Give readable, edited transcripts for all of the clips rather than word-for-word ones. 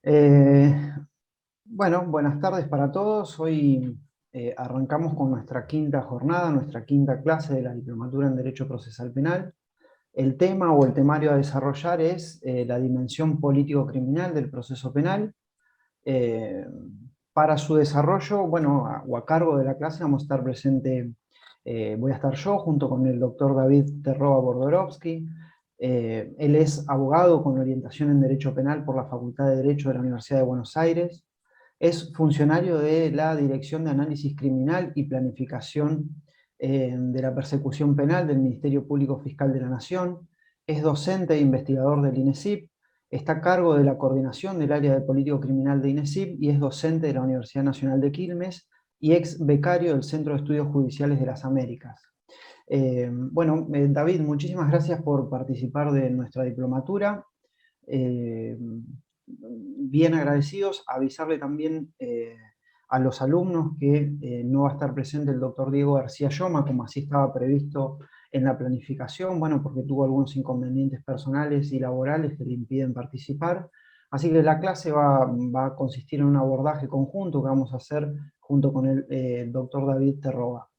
Eh, bueno, buenas tardes para todos. Hoy arrancamos con nuestra quinta jornada, nuestra quinta clase de la Diplomatura en Derecho Procesal Penal. El tema o el temario a desarrollar es la dimensión político-criminal del proceso penal. Eh, para su desarrollo, bueno, a cargo de la clase vamos a estar presente, voy a estar yo junto con el doctor David Terroba Bordorovsky. Él es abogado con orientación en Derecho Penal por la Facultad de Derecho de la Universidad de Buenos Aires. Es funcionario de la Dirección de Análisis Criminal y Planificación de la Persecución Penal del Ministerio Público Fiscal de la Nación. Es docente e investigador del INESIP. Está a cargo de la coordinación del área de político criminal de INESIP y es docente de la Universidad Nacional de Quilmes y ex becario del Centro de Estudios Judiciales de las Américas. David, muchísimas gracias por participar de nuestra diplomatura. Eh, Bien agradecidos, avisarle también a los alumnos que no va a estar presente el doctor Diego García Lloma, como así estaba previsto en la planificación, bueno, porque tuvo algunos inconvenientes personales y laborales que le impiden participar. Así que la clase va a consistir en un abordaje conjunto que vamos a hacer junto con el doctor David Terroba.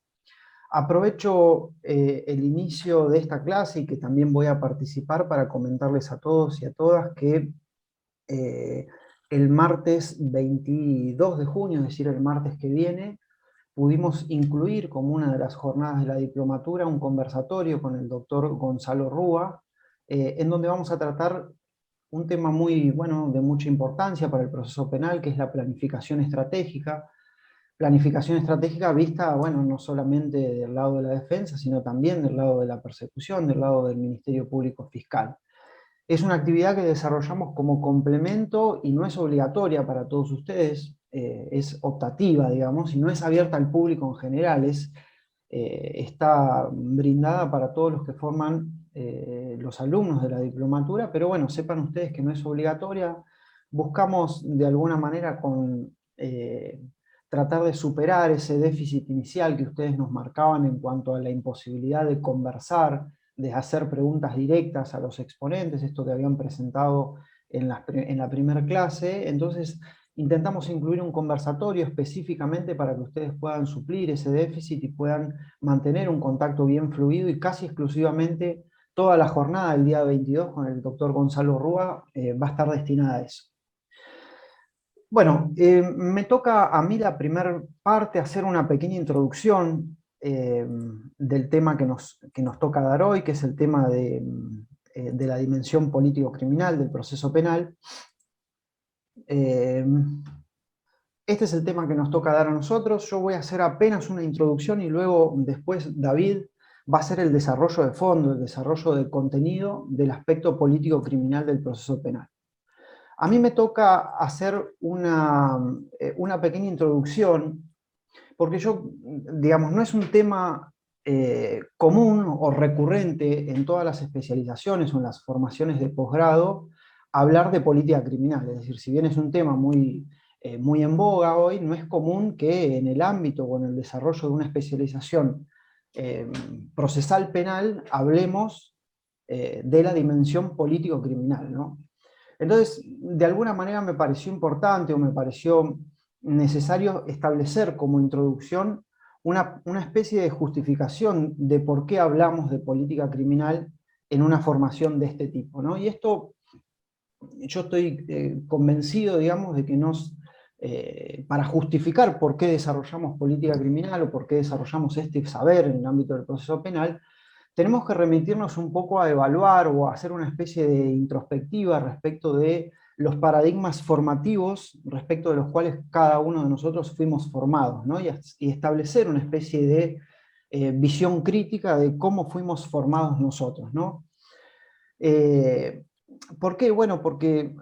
Aprovecho el inicio de esta clase y que también voy a participar para comentarles a todos y a todas que eh, el martes 22 de junio, es decir, el martes que viene, pudimos incluir como una de las jornadas de la diplomatura un conversatorio con el doctor Gonzalo Rúa, en donde vamos a tratar un tema muy, bueno, de mucha importancia para el proceso penal, que es la planificación estratégica. Planificación estratégica vista, bueno, no solamente del lado de la defensa, sino también del lado de la persecución, del lado del Ministerio Público Fiscal. Es una actividad que desarrollamos como complemento y no es obligatoria para todos ustedes, es optativa, digamos, y no es abierta al público en general, está brindada para todos los que forman los alumnos de la diplomatura, pero bueno, sepan ustedes que no es obligatoria. Buscamos de alguna manera tratar de superar ese déficit inicial que ustedes nos marcaban en cuanto a la imposibilidad de conversar, de hacer preguntas directas a los exponentes, esto que habían presentado en la primera clase. Entonces intentamos incluir un conversatorio específicamente para que ustedes puedan suplir ese déficit y puedan mantener un contacto bien fluido, y casi exclusivamente toda la jornada del día 22 con el doctor Gonzalo Rúa va a estar destinada a eso. Bueno, me toca a mí la primera parte hacer una pequeña introducción del tema que nos toca dar hoy, que es el tema de la dimensión político-criminal del proceso penal. Este es el tema que nos toca dar a nosotros. Yo voy a hacer apenas una introducción y luego después David va a hacer el desarrollo de fondo, el desarrollo de contenido del aspecto político-criminal del proceso penal. A mí me toca hacer una pequeña introducción, porque yo, digamos, no es un tema común o recurrente en todas las especializaciones o en las formaciones de posgrado hablar de política criminal. Es decir, si bien es un tema muy en boga hoy, no es común que en el ámbito o en el desarrollo de una especialización procesal penal hablemos de la dimensión político-criminal, ¿no? Entonces, de alguna manera me pareció importante o me pareció necesario establecer como introducción una especie de justificación de por qué hablamos de política criminal en una formación de este tipo, ¿no? Y esto, yo estoy convencido, digamos, de que para justificar por qué desarrollamos política criminal o por qué desarrollamos este saber en el ámbito del proceso penal, tenemos que remitirnos un poco a evaluar o a hacer una especie de introspectiva respecto de los paradigmas formativos respecto de los cuales cada uno de nosotros fuimos formados, ¿no? Y establecer una especie de visión crítica de cómo fuimos formados nosotros, ¿no? Eh, ¿Por qué? Bueno, porque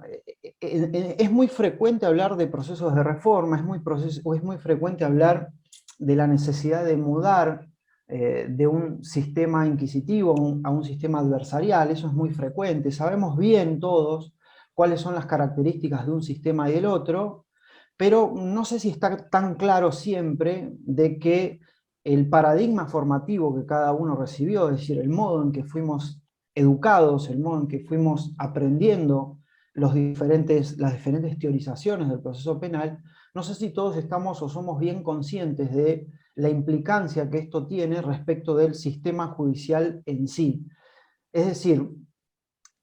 es muy frecuente hablar de procesos de reforma, es muy frecuente hablar de la necesidad de mudar de un sistema inquisitivo a un sistema adversarial. Eso es muy frecuente. Sabemos bien todos cuáles son las características de un sistema y del otro, pero no sé si está tan claro siempre de que el paradigma formativo que cada uno recibió, es decir, el modo en que fuimos educados, el modo en que fuimos aprendiendo las diferentes teorizaciones del proceso penal, no sé si todos estamos o somos bien conscientes de la implicancia que esto tiene respecto del sistema judicial en sí. Es decir,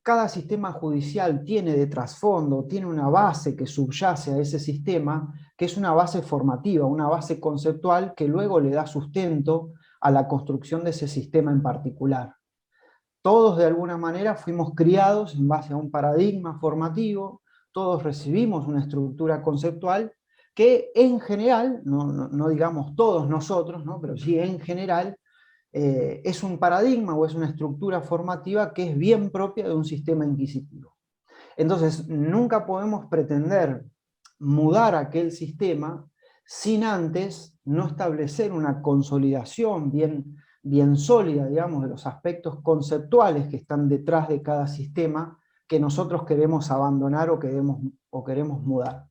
cada sistema judicial tiene de trasfondo, tiene una base que subyace a ese sistema, que es una base formativa, una base conceptual que luego le da sustento a la construcción de ese sistema en particular. Todos de alguna manera fuimos criados en base a un paradigma formativo, todos recibimos una estructura conceptual que en general, no digamos todos nosotros, ¿no? Pero sí en general, es un paradigma o es una estructura formativa que es bien propia de un sistema inquisitivo. Entonces, nunca podemos pretender mudar aquel sistema sin antes no establecer una consolidación bien sólida, digamos, de los aspectos conceptuales que están detrás de cada sistema que nosotros queremos abandonar o queremos mudar.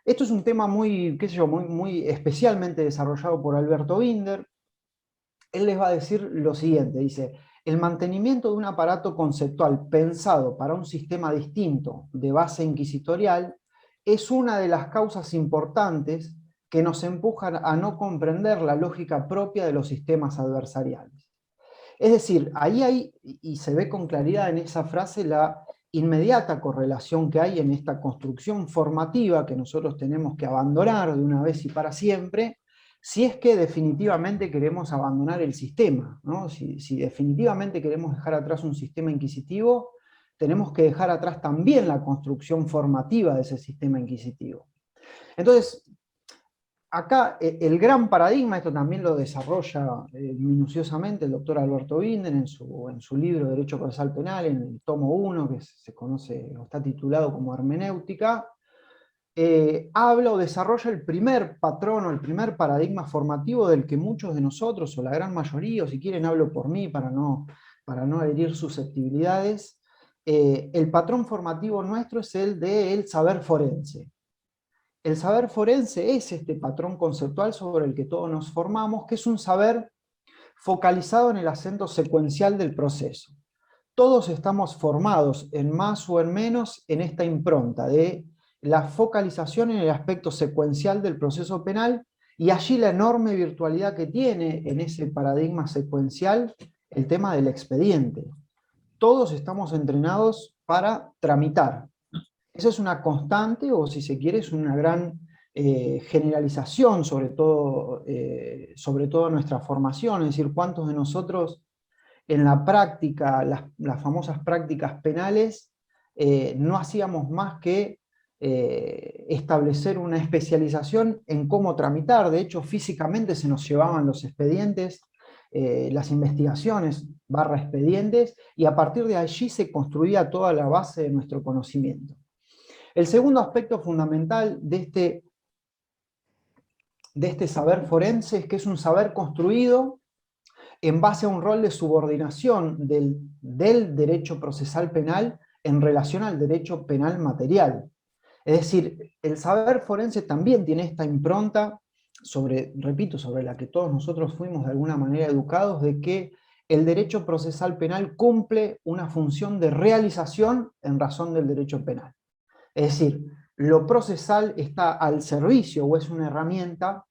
Esto es un tema muy, qué sé yo, muy especialmente desarrollado por Alberto Binder. Él les va a decir lo siguiente, dice: el mantenimiento de un aparato conceptual pensado para un sistema distinto de base inquisitorial es una de las causas importantes que nos empujan a no comprender la lógica propia de los sistemas adversariales. Es decir, ahí hay, y se ve con claridad en esa frase, la inmediata correlación que hay en esta construcción formativa que nosotros tenemos que abandonar de una vez y para siempre, si es que definitivamente queremos abandonar el sistema, ¿no? Si definitivamente queremos dejar atrás un sistema inquisitivo, tenemos que dejar atrás también la construcción formativa de ese sistema inquisitivo. Entonces, acá el gran paradigma, esto también lo desarrolla minuciosamente el doctor Alberto Binder en su libro Derecho Procesal Penal, en el tomo 1, que se conoce o está titulado como Hermenéutica, habla o desarrolla el primer patrón o el primer paradigma formativo del que muchos de nosotros, o la gran mayoría, o si quieren hablo por mí para no herir susceptibilidades, el patrón formativo nuestro es el del saber forense. El saber forense es este patrón conceptual sobre el que todos nos formamos, que es un saber focalizado en el acento secuencial del proceso. Todos estamos formados, en más o en menos, en esta impronta de la focalización en el aspecto secuencial del proceso penal, y allí la enorme virtualidad que tiene en ese paradigma secuencial el tema del expediente. Todos estamos entrenados para tramitar. Esa es una constante, o si se quiere, es una gran generalización, sobre todo nuestra formación, es decir, cuántos de nosotros en la práctica, las famosas prácticas penales, no hacíamos más que establecer una especialización en cómo tramitar. De hecho, físicamente se nos llevaban los expedientes, las investigaciones / expedientes, y a partir de allí se construía toda la base de nuestro conocimiento. El segundo aspecto fundamental de este saber forense es que es un saber construido en base a un rol de subordinación del derecho procesal penal en relación al derecho penal material. Es decir, el saber forense también tiene esta impronta repito, sobre la que todos nosotros fuimos de alguna manera educados, de que el derecho procesal penal cumple una función de realización en razón del derecho penal. Es decir, lo procesal está al servicio o es una herramienta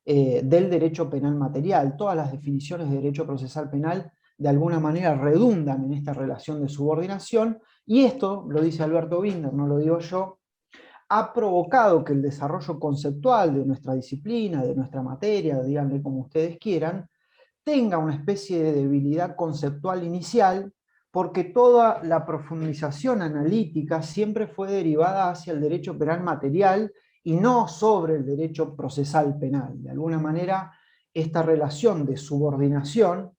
del derecho penal material. Todas las definiciones de derecho procesal penal de alguna manera redundan en esta relación de subordinación, y esto, lo dice Alberto Binder, no lo digo yo, ha provocado que el desarrollo conceptual de nuestra disciplina, de nuestra materia, díganle como ustedes quieran, tenga una especie de debilidad conceptual inicial, porque toda la profundización analítica siempre fue derivada hacia el derecho penal material y no sobre el derecho procesal penal. De alguna manera, esta relación de subordinación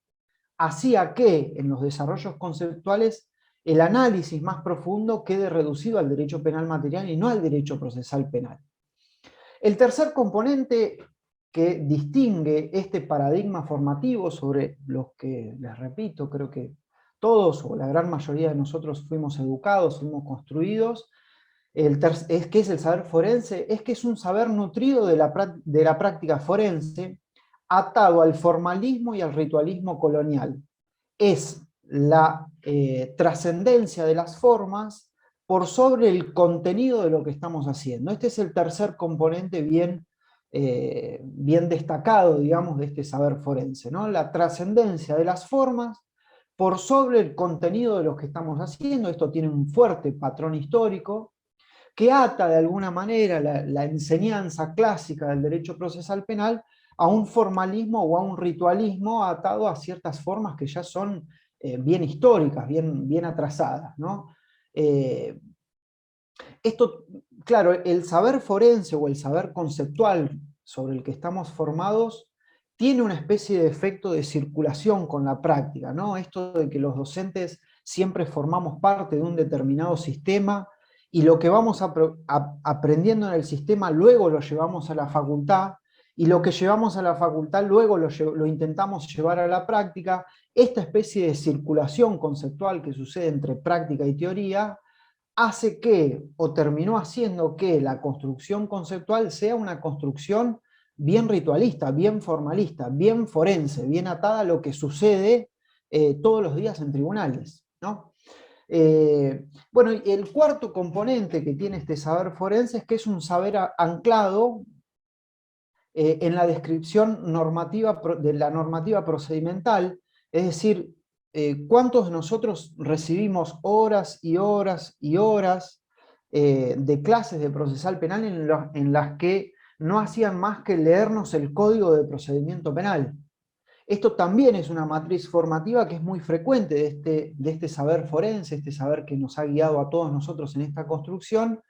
hacía que en los desarrollos conceptuales el análisis más profundo quede reducido al derecho penal material y no al derecho procesal penal. El tercer componente que distingue este paradigma formativo sobre los que, les repito, creo que todos o la gran mayoría de nosotros fuimos educados, fuimos construidos, es que es el saber forense, es que es un saber nutrido de la práctica forense, atado al formalismo y al ritualismo colonial. Es la trascendencia de las formas por sobre el contenido de lo que estamos haciendo. Este es el tercer componente bien destacado, digamos, de este saber forense, ¿no? La trascendencia de las formas por sobre el contenido de lo que estamos haciendo. Esto tiene un fuerte patrón histórico que ata de alguna manera la enseñanza clásica del derecho procesal penal a un formalismo o a un ritualismo atado a ciertas formas que ya son bien históricas, bien atrasadas, ¿no? Eh, Esto, claro, el saber forense o el saber conceptual sobre el que estamos formados tiene una especie de efecto de circulación con la práctica, ¿no? Esto de que los docentes siempre formamos parte de un determinado sistema y lo que vamos aprendiendo en el sistema luego lo llevamos a la facultad y lo que llevamos a la facultad luego lo intentamos llevar a la práctica. Esta especie de circulación conceptual que sucede entre práctica y teoría hace que, o terminó haciendo que la construcción conceptual sea una construcción bien ritualista, bien formalista, bien forense, bien atada a lo que sucede todos los días en tribunales, ¿no? Bueno, y el cuarto componente que tiene este saber forense es que es un saber anclado en la descripción normativa de la normativa procedimental, es decir, cuántos de nosotros recibimos horas y horas y horas de clases de procesal penal en las que no hacían más que leernos el código de procedimiento penal. Esto también es una matriz formativa que es muy frecuente de este saber forense, este saber que nos ha guiado a todos nosotros en esta construcción,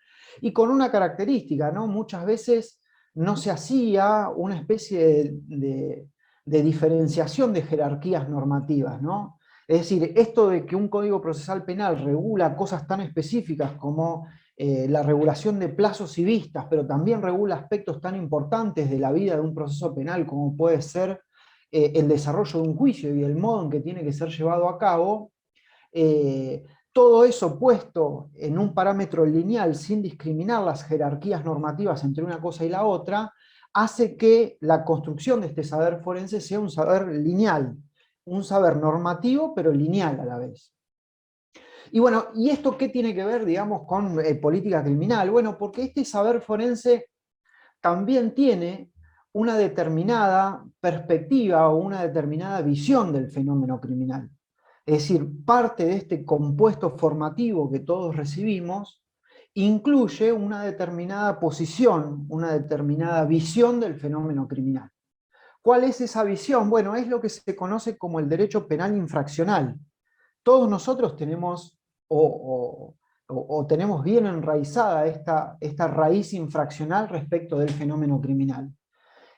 y con una característica, ¿no? Muchas veces no se hacía una especie de diferenciación de jerarquías normativas, ¿no? Es decir, esto de que un código procesal penal regula cosas tan específicas como la regulación de plazos y vistas, pero también regula aspectos tan importantes de la vida de un proceso penal como puede ser el desarrollo de un juicio y el modo en que tiene que ser llevado a cabo, todo eso puesto en un parámetro lineal sin discriminar las jerarquías normativas entre una cosa y la otra, hace que la construcción de este saber forense sea un saber lineal, un saber normativo pero lineal a la vez. Y bueno, ¿y esto qué tiene que ver, digamos, con política criminal? Bueno, porque este saber forense también tiene una determinada perspectiva o una determinada visión del fenómeno criminal. Es decir, parte de este compuesto formativo que todos recibimos incluye una determinada posición, una determinada visión del fenómeno criminal. ¿Cuál es esa visión? Bueno, es lo que se conoce como el derecho penal infraccional. Todos nosotros tenemos o tenemos bien enraizada esta raíz infraccional respecto del fenómeno criminal.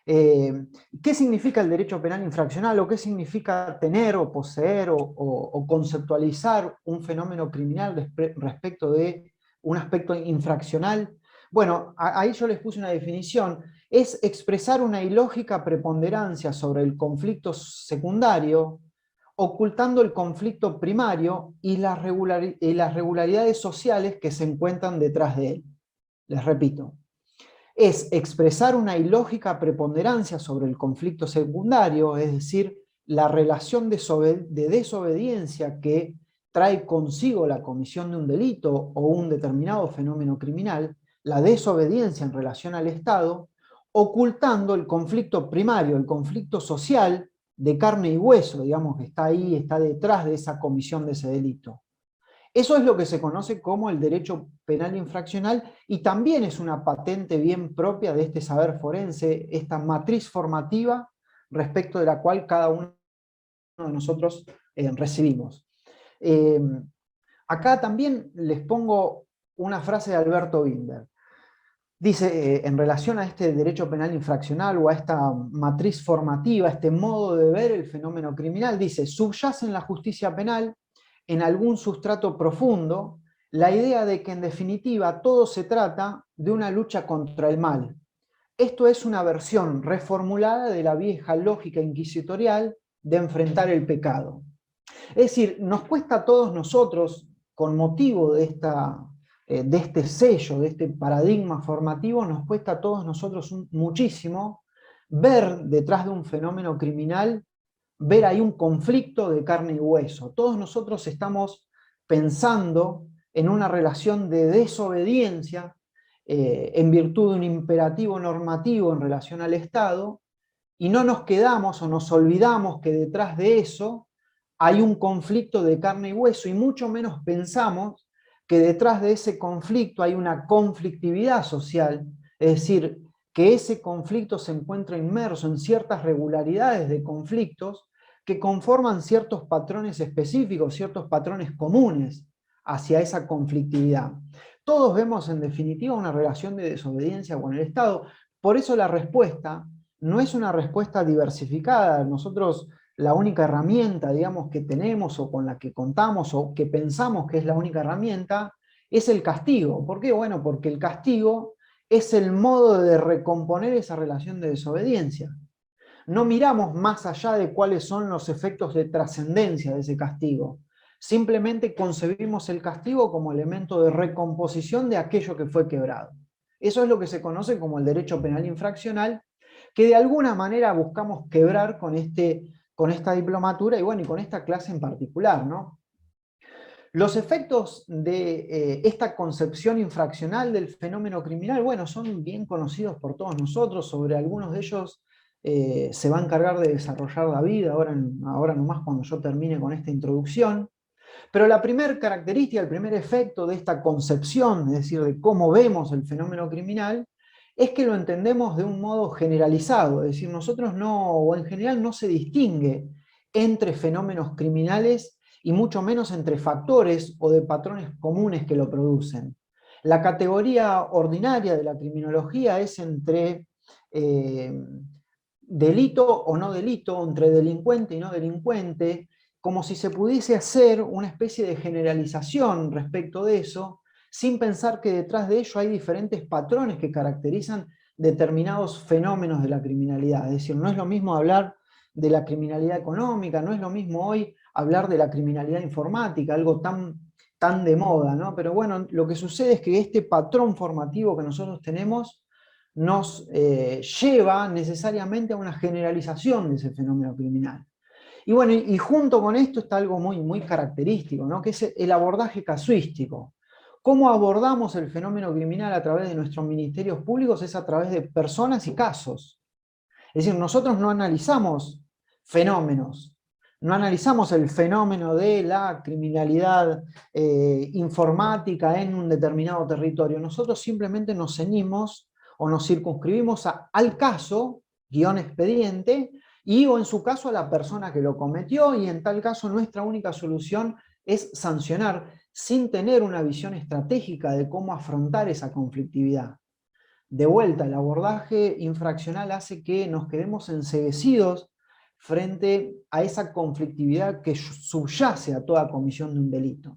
¿Qué significa el derecho penal infraccional o qué significa tener o poseer o conceptualizar un fenómeno criminal respecto de un aspecto infraccional? Bueno, ahí yo les puse una definición. Es expresar una ilógica preponderancia sobre el conflicto secundario, ocultando el conflicto primario y las regularidades sociales que se encuentran detrás de él. Les repito, es expresar una ilógica preponderancia sobre el conflicto secundario, es decir, la relación de desobediencia que trae consigo la comisión de un delito o un determinado fenómeno criminal, la desobediencia en relación al Estado, ocultando el conflicto primario, el conflicto social de carne y hueso, digamos, que está ahí, está detrás de esa comisión de ese delito. Eso es lo que se conoce como el derecho penal infraccional y también es una patente bien propia de este saber forense, esta matriz formativa respecto de la cual cada uno de nosotros recibimos. Eh, Acá también les pongo una frase de Alberto Binder. Dice, en relación a este derecho penal infraccional o a esta matriz formativa, este modo de ver el fenómeno criminal, dice, subyace en la justicia penal, en algún sustrato profundo, la idea de que en definitiva todo se trata de una lucha contra el mal. Esto es una versión reformulada de la vieja lógica inquisitorial de enfrentar el pecado. Es decir, nos cuesta a todos nosotros, con motivo de este sello, de este paradigma formativo, nos cuesta a todos nosotros muchísimo ver detrás de un fenómeno criminal, ver ahí un conflicto de carne y hueso. Todos nosotros estamos pensando en una relación de desobediencia en virtud de un imperativo normativo en relación al Estado, y no nos quedamos o nos olvidamos que detrás de eso hay un conflicto de carne y hueso, y mucho menos pensamos que detrás de ese conflicto hay una conflictividad social, es decir, que ese conflicto se encuentra inmerso en ciertas regularidades de conflictos que conforman ciertos patrones específicos, ciertos patrones comunes hacia esa conflictividad. Todos vemos en definitiva una relación de desobediencia con el Estado, por eso la respuesta no es una respuesta diversificada. Nosotros la única herramienta, digamos, que tenemos o con la que contamos o que pensamos que es la única herramienta es el castigo. ¿Por qué? Bueno, porque el castigo es el modo de recomponer esa relación de desobediencia. No miramos más allá de cuáles son los efectos de trascendencia de ese castigo. Simplemente concebimos el castigo como elemento de recomposición de aquello que fue quebrado. Eso es lo que se conoce como el derecho penal infraccional, que de alguna manera buscamos quebrar con esta diplomatura y, bueno, y con esta clase en particular, ¿no? Los efectos de esta concepción infraccional del fenómeno criminal, bueno, son bien conocidos por todos nosotros. Sobre algunos de ellos se va a encargar de desarrollar David ahora nomás cuando yo termine con esta introducción. Pero la primera característica, el primer efecto de esta concepción, es decir, de cómo vemos el fenómeno criminal, es que lo entendemos de un modo generalizado. Es decir, nosotros no, o en general no se distingue entre fenómenos criminales y mucho menos entre factores o de patrones comunes que lo producen. La categoría ordinaria de la criminología es entre delito o no delito, entre delincuente y no delincuente, como si se pudiese hacer una especie de generalización respecto de eso, sin pensar que detrás de ello hay diferentes patrones que caracterizan determinados fenómenos de la criminalidad. Es decir, no es lo mismo hablar de la criminalidad económica, no es lo mismo hoy hablar de la criminalidad informática, algo tan de moda, ¿no? Pero bueno, lo que sucede es que este patrón formativo que nosotros tenemos nos lleva necesariamente a una generalización de ese fenómeno criminal. Y bueno, y junto con esto está algo muy característico, ¿no? Que es el abordaje casuístico. ¿Cómo abordamos el fenómeno criminal a través de nuestros ministerios públicos? Es a través de personas y casos. Es decir, nosotros no analizamos fenómenos, no analizamos el fenómeno de la criminalidad informática en un determinado territorio. Nosotros simplemente nos ceñimos o nos circunscribimos al caso, guión expediente, y o en su caso a la persona que lo cometió, y en tal caso nuestra única solución es sancionar sin tener una visión estratégica de cómo afrontar esa conflictividad. De vuelta, el abordaje infraccional hace que nos quedemos enceguecidos frente a esa conflictividad que subyace a toda comisión de un delito.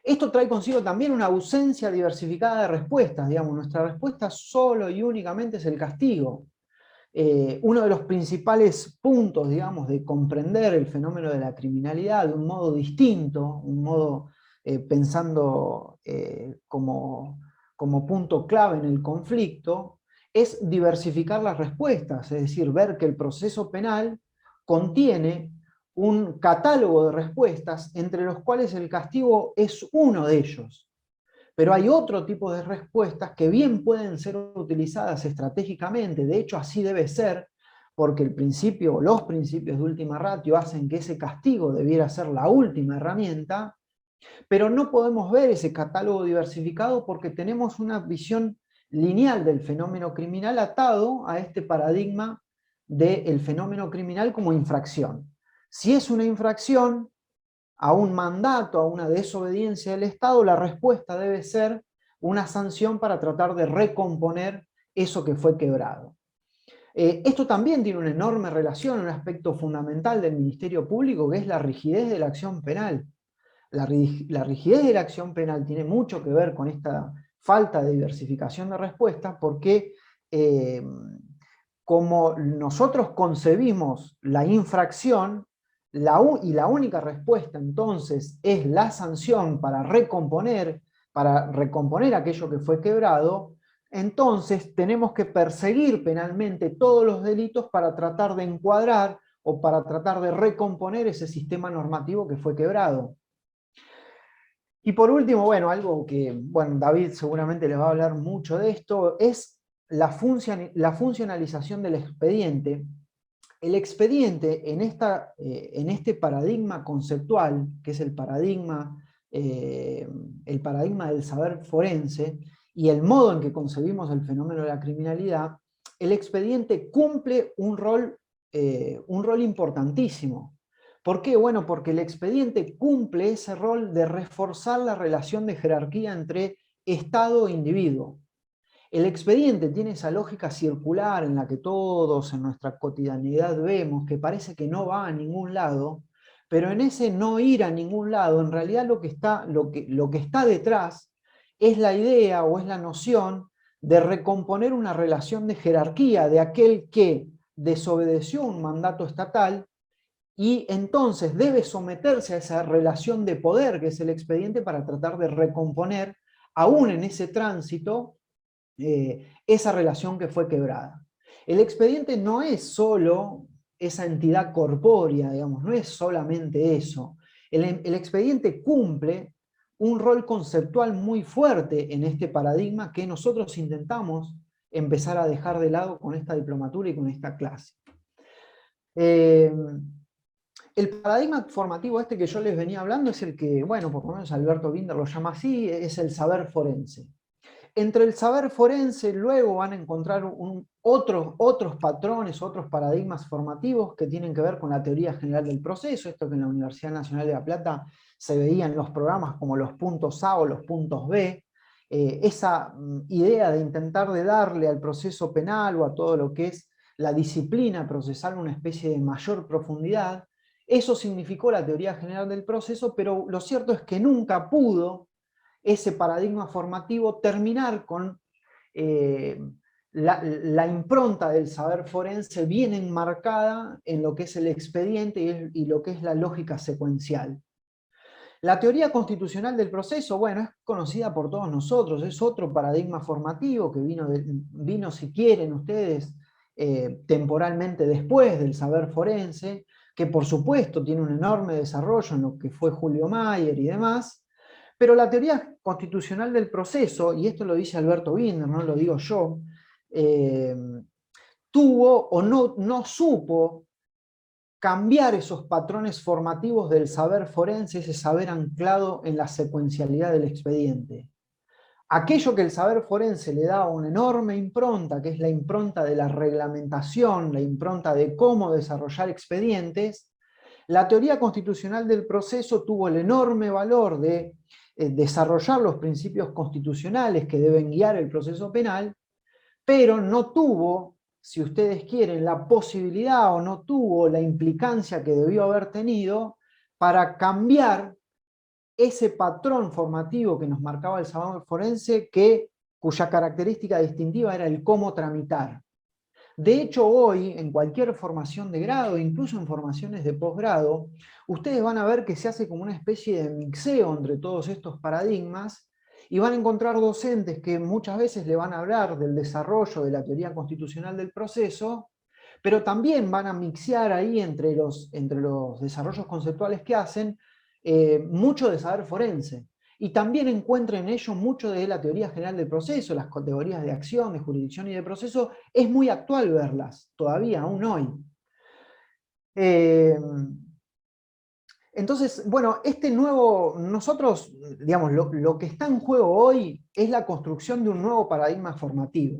Esto trae consigo también una ausencia diversificada de respuestas. Digamos, nuestra respuesta solo y únicamente es el castigo. Uno de los principales puntos, digamos, de comprender el fenómeno de la criminalidad de un modo distinto, un modo pensando como punto clave en el conflicto, es diversificar las respuestas, es decir, ver que el proceso penal contiene un catálogo de respuestas entre los cuales el castigo es uno de ellos. Pero hay otro tipo de respuestas que bien pueden ser utilizadas estratégicamente, de hecho así debe ser, porque el principio, los principios de última ratio hacen que ese castigo debiera ser la última herramienta, pero no podemos ver ese catálogo diversificado porque tenemos una visión lineal del fenómeno criminal atado a este paradigma del fenómeno criminal como infracción. Si es una infracción, a un mandato, a una desobediencia del Estado, la respuesta debe ser una sanción para tratar de recomponer eso que fue quebrado. Esto también tiene una enorme relación, un aspecto fundamental del Ministerio Público, que es la rigidez de la acción penal. La rigidez de la acción penal tiene mucho que ver con esta falta de diversificación de respuestas, porque como nosotros concebimos la infracción, y la única respuesta entonces es la sanción para recomponer aquello que fue quebrado, entonces tenemos que perseguir penalmente todos los delitos para tratar de encuadrar o para tratar de recomponer ese sistema normativo que fue quebrado. Y por último, bueno, algo que, bueno, David seguramente les va a hablar mucho de esto, es la funcionalización del expediente. El expediente en este paradigma conceptual, que es el paradigma del saber forense, y el modo en que concebimos el fenómeno de la criminalidad, el expediente cumple un rol importantísimo. ¿Por qué? Bueno, porque el expediente cumple ese rol de reforzar la relación de jerarquía entre Estado e individuo. El expediente tiene esa lógica circular en la que todos en nuestra cotidianidad vemos, que parece que no va a ningún lado, pero en ese no ir a ningún lado, en realidad lo que está detrás es la idea o es la noción de recomponer una relación de jerarquía de aquel que desobedeció un mandato estatal y entonces debe someterse a esa relación de poder que es el expediente para tratar de recomponer, aún en ese tránsito, esa relación que fue quebrada. El expediente no es solo esa entidad corpórea, digamos, no es solamente eso. El expediente cumple un rol conceptual muy fuerte en este paradigma que nosotros intentamos empezar a dejar de lado con esta diplomatura y con esta clase. El paradigma formativo este que yo les venía hablando es el que, bueno, por lo menos Alberto Binder lo llama así, es el saber forense. Entre el saber forense luego van a encontrar otros patrones, otros paradigmas formativos que tienen que ver con la teoría general del proceso, esto que en la Universidad Nacional de La Plata se veía en los programas como los puntos A o los puntos B, esa idea de intentar de darle al proceso penal o a todo lo que es la disciplina procesal una especie de mayor profundidad. Eso significó la teoría general del proceso, pero lo cierto es que nunca pudo ese paradigma formativo terminar con la impronta del saber forense bien enmarcada en lo que es el expediente y lo que es la lógica secuencial. La teoría constitucional del proceso, bueno, es conocida por todos nosotros, es otro paradigma formativo que vino si quieren ustedes, temporalmente después del saber forense, que por supuesto tiene un enorme desarrollo en lo que fue Julio Mayer y demás, pero la teoría constitucional del proceso, y esto lo dice Alberto Binder, no lo digo yo, eh, tuvo o no supo cambiar esos patrones formativos del saber forense, ese saber anclado en la secuencialidad del expediente. Aquello que el saber forense le da una enorme impronta, que es la impronta de la reglamentación, la impronta de cómo desarrollar expedientes, la teoría constitucional del proceso tuvo el enorme valor de desarrollar los principios constitucionales que deben guiar el proceso penal, pero no tuvo, si ustedes quieren, la posibilidad o no tuvo la implicancia que debió haber tenido para cambiar ese patrón formativo que nos marcaba el saber forense, cuya característica distintiva era el cómo tramitar. De hecho, hoy, en cualquier formación de grado, incluso en formaciones de posgrado, ustedes van a ver que se hace como una especie de mixeo entre todos estos paradigmas y van a encontrar docentes que muchas veces le van a hablar del desarrollo de la teoría constitucional del proceso, pero también van a mixear ahí entre los desarrollos conceptuales que hacen mucho de saber forense. Y también encuentra en ello mucho de la teoría general del proceso, las categorías de acción, de jurisdicción y de proceso. Es muy actual verlas, todavía, aún hoy. Entonces, bueno, nosotros, digamos, lo que está en juego hoy es la construcción de un nuevo paradigma formativo.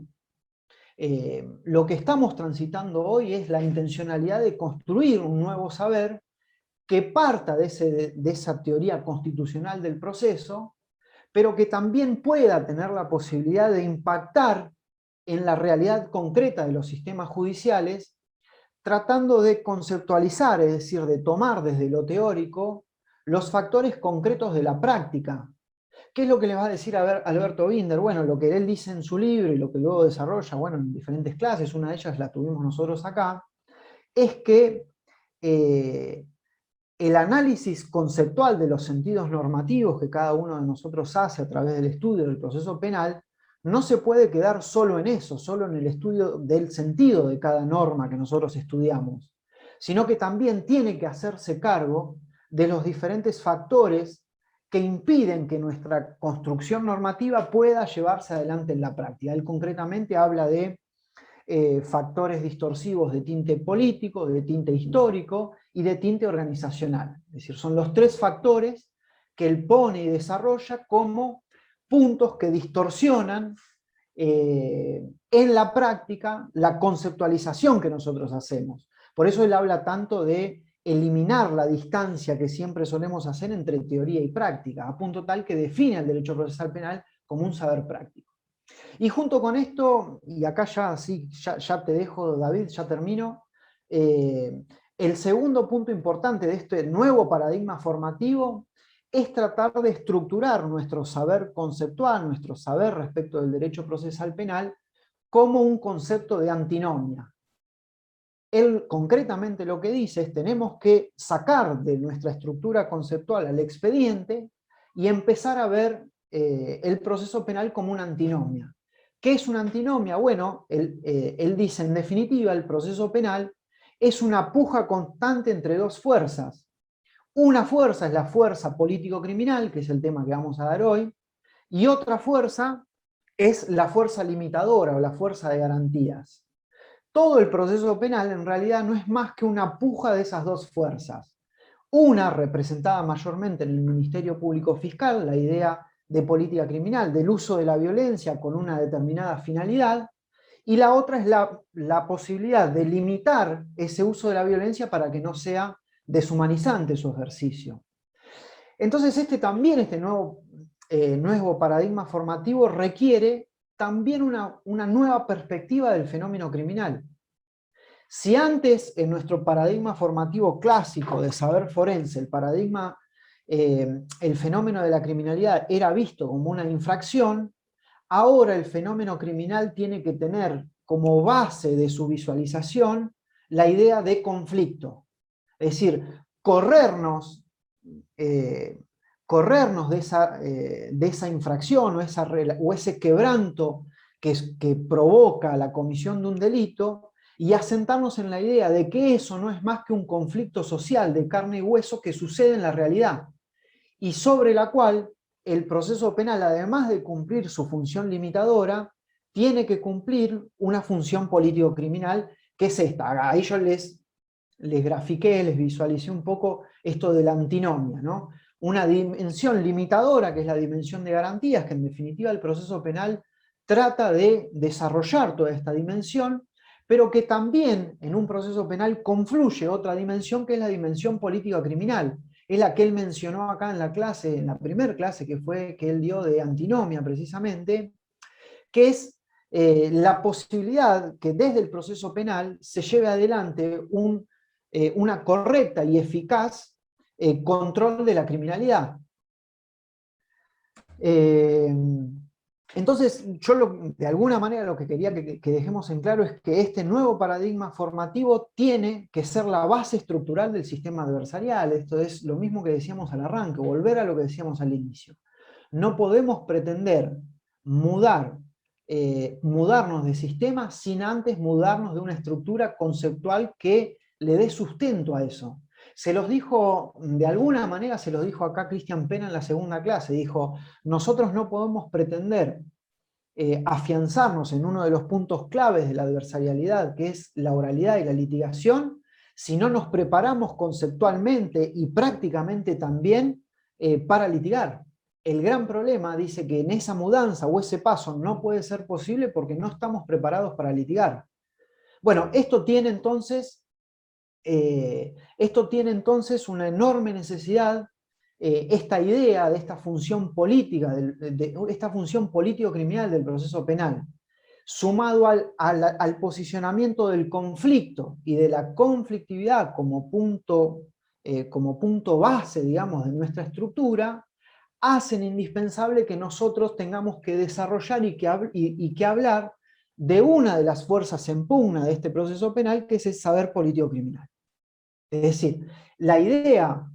Lo que estamos transitando hoy es la intencionalidad de construir un nuevo saber que parta de esa teoría constitucional del proceso, pero que también pueda tener la posibilidad de impactar en la realidad concreta de los sistemas judiciales, tratando de conceptualizar, es decir, de tomar desde lo teórico los factores concretos de la práctica. ¿Qué es lo que le va a decir a Alberto Binder? Bueno, lo que él dice en su libro y lo que luego desarrolla, bueno, en diferentes clases, una de ellas la tuvimos nosotros acá, es que el análisis conceptual de los sentidos normativos que cada uno de nosotros hace a través del estudio del proceso penal no se puede quedar solo en eso, solo en el estudio del sentido de cada norma que nosotros estudiamos, sino que también tiene que hacerse cargo de los diferentes factores que impiden que nuestra construcción normativa pueda llevarse adelante en la práctica. Él concretamente habla de factores distorsivos de tinte político, de tinte histórico y de tinte organizacional. Es decir, son los tres factores que él pone y desarrolla como puntos que distorsionan en la práctica la conceptualización que nosotros hacemos. Por eso él habla tanto de eliminar la distancia que siempre solemos hacer entre teoría y práctica, a punto tal que define el derecho procesal penal como un saber práctico. Y junto con esto, y acá ya, sí, ya te dejo, David, ya termino, el segundo punto importante de este nuevo paradigma formativo es tratar de estructurar nuestro saber conceptual, nuestro saber respecto del derecho procesal penal, como un concepto de antinomia. Él concretamente lo que dice es: tenemos que sacar de nuestra estructura conceptual al expediente y empezar a ver el proceso penal como una antinomia. ¿Qué es una antinomia? Bueno, él dice, en definitiva, el proceso penal es una puja constante entre dos fuerzas. Una fuerza es la fuerza político-criminal, que es el tema que vamos a dar hoy, y otra fuerza es la fuerza limitadora o la fuerza de garantías. Todo el proceso penal en realidad no es más que una puja de esas dos fuerzas. Una representada mayormente en el Ministerio Público Fiscal, la idea de política criminal, del uso de la violencia con una determinada finalidad, y la otra es la posibilidad de limitar ese uso de la violencia para que no sea deshumanizante su ejercicio. Entonces este nuevo paradigma formativo requiere también una nueva perspectiva del fenómeno criminal. Si antes en nuestro paradigma formativo clásico de saber forense, el fenómeno de la criminalidad era visto como una infracción, ahora el fenómeno criminal tiene que tener como base de su visualización la idea de conflicto. Es decir, corrernos de esa infracción o ese quebranto que provoca la comisión de un delito, y asentarnos en la idea de que eso no es más que un conflicto social de carne y hueso que sucede en la realidad, y sobre la cual el proceso penal, además de cumplir su función limitadora, tiene que cumplir una función político-criminal, que es esta. Ahí yo les grafiqué, les visualicé un poco esto de la antinomia, ¿no? Una dimensión limitadora, que es la dimensión de garantías, que en definitiva el proceso penal trata de desarrollar toda esta dimensión, pero que también en un proceso penal confluye otra dimensión, que es la dimensión política-criminal. Es la que él mencionó acá en la clase, en la primera clase que él dio de antinomia precisamente, que es la posibilidad que desde el proceso penal se lleve adelante una correcta y eficaz control de la criminalidad. Entonces, de alguna manera lo que quería que dejemos en claro es que este nuevo paradigma formativo tiene que ser la base estructural del sistema adversarial. Esto es lo mismo que decíamos al arranque, volver a lo que decíamos al inicio. No podemos pretender mudarnos de sistema sin antes mudarnos de una estructura conceptual que le dé sustento a eso. De alguna manera se los dijo acá Cristian Pena en la segunda clase, dijo: nosotros no podemos pretender afianzarnos en uno de los puntos claves de la adversarialidad, que es la oralidad y la litigación, si no nos preparamos conceptualmente y prácticamente también para litigar. El gran problema dice que en esa mudanza o ese paso no puede ser posible porque no estamos preparados para litigar. Bueno, esto tiene entonces una enorme necesidad, esta idea de esta función política, esta función político-criminal del proceso penal, sumado al posicionamiento del conflicto y de la conflictividad como punto base, digamos, de nuestra estructura, hacen indispensable que nosotros tengamos que desarrollar y que hablar de una de las fuerzas en pugna de este proceso penal, que es el saber político-criminal. Es decir, la idea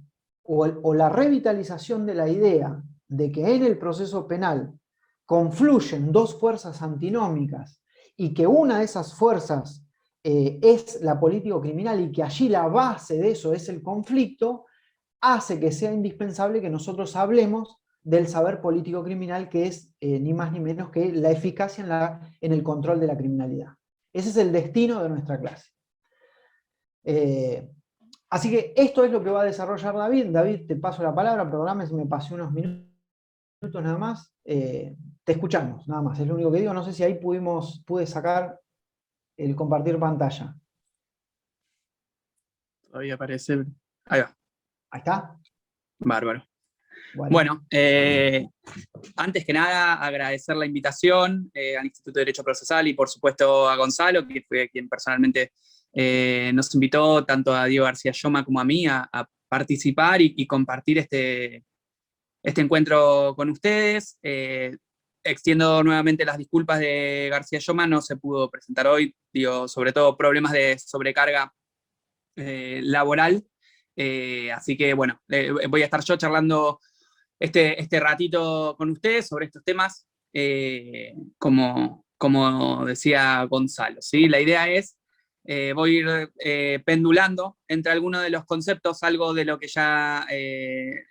o la revitalización de la idea de que en el proceso penal confluyen dos fuerzas antinómicas y que una de esas fuerzas es la político-criminal y que allí la base de eso es el conflicto, hace que sea indispensable que nosotros hablemos del saber político criminal, que es ni más ni menos que la eficacia en el control de la criminalidad. Ese es el destino de nuestra clase. Así que esto es lo que va a desarrollar David. David, te paso la palabra, programa si me pasé unos minutos nada más. Te escuchamos, nada más, es lo único que digo. No sé si ahí pude sacar el compartir pantalla. Todavía aparece. Ahí va. ¿Ahí está? Bárbaro. Bueno, antes que nada, agradecer la invitación al Instituto de Derecho Procesal y por supuesto a Gonzalo, que fue quien personalmente nos invitó, tanto a Diego García Lloma como a mí, a participar y compartir este encuentro con ustedes. Extiendo nuevamente las disculpas de García Lloma, no se pudo presentar hoy, digo, sobre todo problemas de sobrecarga laboral. Así que bueno, voy a estar yo charlando este ratito con ustedes sobre estos temas, como decía Gonzalo, ¿sí? La idea es, voy a ir pendulando entre algunos de los conceptos, algo de lo que ya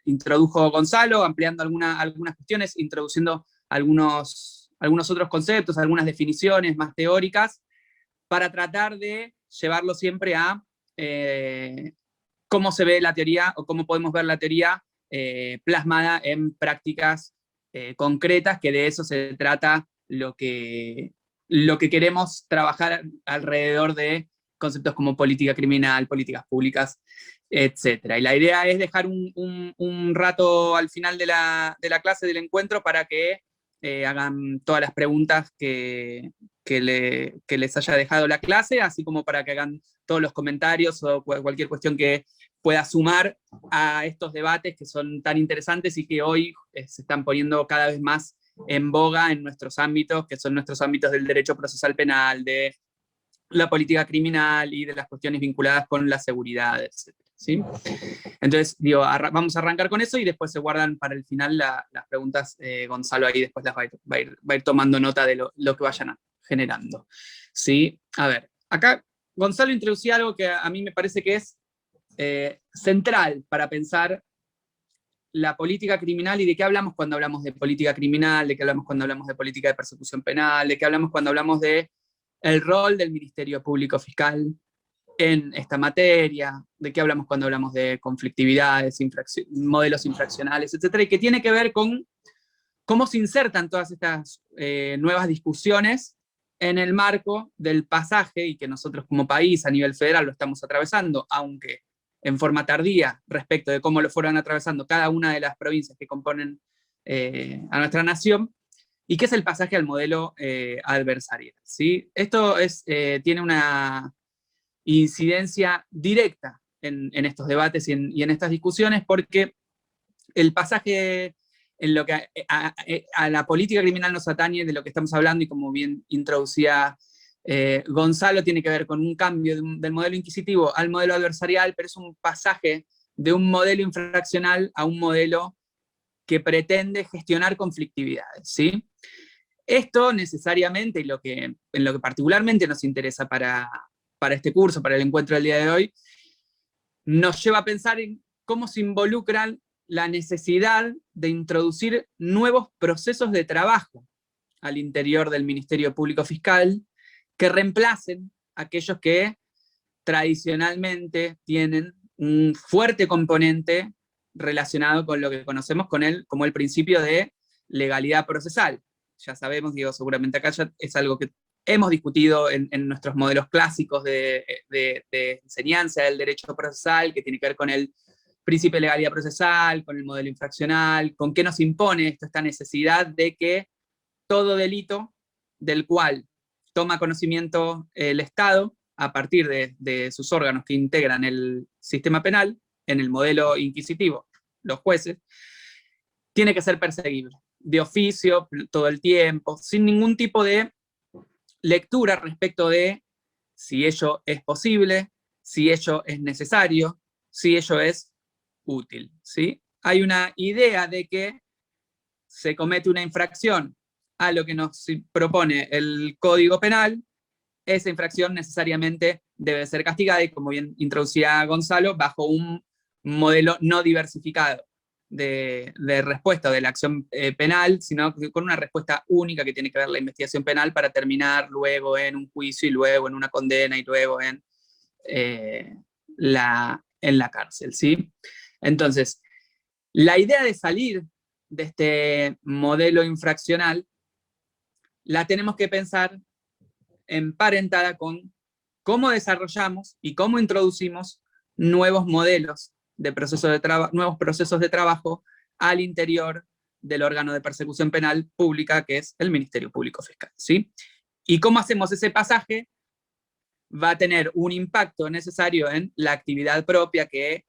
introdujo Gonzalo, ampliando algunas cuestiones, introduciendo algunos otros conceptos, algunas definiciones más teóricas, para tratar de llevarlo siempre a cómo se ve la teoría o cómo podemos ver la teoría plasmada en prácticas concretas, que de eso se trata lo que queremos trabajar alrededor de conceptos como política criminal, políticas públicas, etc. Y la idea es dejar un rato al final de la clase, del encuentro, para que hagan todas las preguntas que les haya dejado la clase, así como para que hagan todos los comentarios o cualquier cuestión que pueda sumar a estos debates que son tan interesantes y que hoy se están poniendo cada vez más en boga en nuestros ámbitos, que son nuestros ámbitos del derecho procesal penal, de la política criminal y de las cuestiones vinculadas con la seguridad, etc. ¿Sí? Entonces, digo, vamos a arrancar con eso y después se guardan para el final las preguntas. Gonzalo ahí después las va a ir tomando nota de lo que vayan generando. ¿Sí? A ver, acá Gonzalo introducía algo que a mí me parece que es central para pensar la política criminal y de qué hablamos cuando hablamos de política criminal, de qué hablamos cuando hablamos de política de persecución penal, de qué hablamos cuando hablamos de el rol del Ministerio Público Fiscal en esta materia, de qué hablamos cuando hablamos de conflictividades, modelos infraccionales, etcétera, y que tiene que ver con cómo se insertan todas estas nuevas discusiones en el marco del pasaje, y que nosotros como país a nivel federal lo estamos atravesando, aunque en forma tardía respecto de cómo lo fueron atravesando cada una de las provincias que componen a nuestra nación, y que es el pasaje al modelo adversarial, ¿sí? Esto tiene una incidencia directa en estos debates y en estas discusiones, porque el pasaje en lo que a la política criminal nos atañe, de lo que estamos hablando, y como bien introducía Gonzalo, tiene que ver con un cambio del modelo inquisitivo al modelo adversarial, pero es un pasaje de un modelo infraccional a un modelo que pretende gestionar conflictividades, ¿sí? Esto necesariamente, y en lo que particularmente nos interesa para este curso, para el encuentro del día de hoy, nos lleva a pensar en cómo se involucran la necesidad de introducir nuevos procesos de trabajo al interior del Ministerio Público Fiscal que reemplacen aquellos que tradicionalmente tienen un fuerte componente relacionado con lo que conocemos como el principio de legalidad procesal. Ya sabemos, digo, seguramente acá ya es algo que hemos discutido en nuestros modelos clásicos de enseñanza del derecho procesal, que tiene que ver con el principio de legalidad procesal, con el modelo infraccional, con qué nos impone esta necesidad de que todo delito del cual toma conocimiento el Estado a partir de sus órganos que integran el sistema penal, en el modelo inquisitivo, los jueces, tiene que ser perseguible, de oficio, todo el tiempo, sin ningún tipo de lectura respecto de si ello es posible, si ello es necesario, si ello es útil, ¿sí? Hay una idea de que se comete una infracción a lo que nos propone el Código Penal, esa infracción necesariamente debe ser castigada, y como bien introducía Gonzalo, bajo un modelo no diversificado de respuesta de la acción penal, sino con una respuesta única que tiene que ver la investigación penal para terminar luego en un juicio y luego en una condena y luego en la cárcel, ¿sí? Entonces, la idea de salir de este modelo infraccional la tenemos que pensar emparentada con cómo desarrollamos y cómo introducimos nuevos modelos de nuevos procesos de trabajo al interior del órgano de persecución penal pública, que es el Ministerio Público Fiscal, ¿sí? Y cómo hacemos ese pasaje va a tener un impacto necesario en la actividad propia que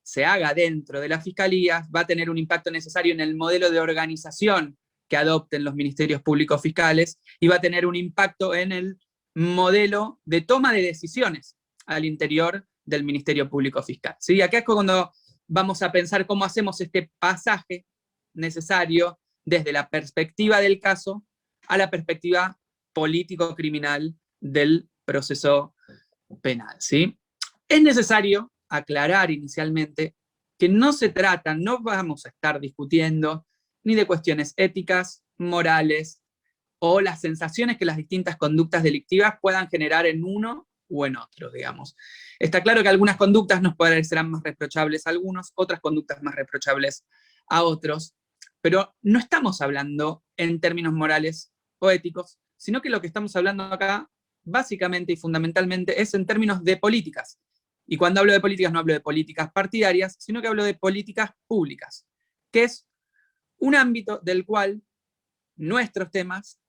se haga dentro de las fiscalías, va a tener un impacto necesario en el modelo de organización que adopten los ministerios públicos fiscales, y va a tener un impacto en el modelo de toma de decisiones al interior del Ministerio Público Fiscal, ¿sí? Acá es cuando vamos a pensar cómo hacemos este pasaje necesario desde la perspectiva del caso a la perspectiva político-criminal del proceso penal, ¿sí? Es necesario aclarar inicialmente que no se trata, no vamos a estar discutiendo ni de cuestiones éticas, morales, o las sensaciones que las distintas conductas delictivas puedan generar en uno o en otro, digamos. Está claro que algunas conductas nos parecerán más reprochables a algunos, otras conductas más reprochables a otros, pero no estamos hablando en términos morales o éticos, sino que lo que estamos hablando acá, básicamente y fundamentalmente, es en términos de políticas. Y cuando hablo de políticas, no hablo de políticas partidarias, sino que hablo de políticas públicas, que es un ámbito del cual nuestros temas,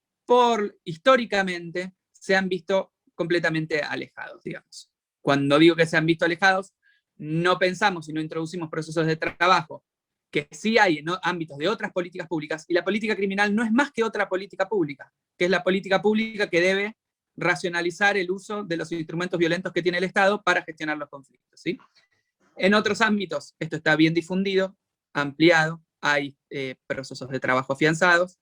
históricamente, se han visto completamente alejados, digamos. Cuando digo que se han visto alejados, no pensamos y no introducimos procesos de trabajo que sí hay en ámbitos de otras políticas públicas, y la política criminal no es más que otra política pública, que es la política pública que debe racionalizar el uso de los instrumentos violentos que tiene el Estado para gestionar los conflictos, ¿sí? En otros ámbitos esto está bien difundido, ampliado, hay procesos de trabajo afianzados,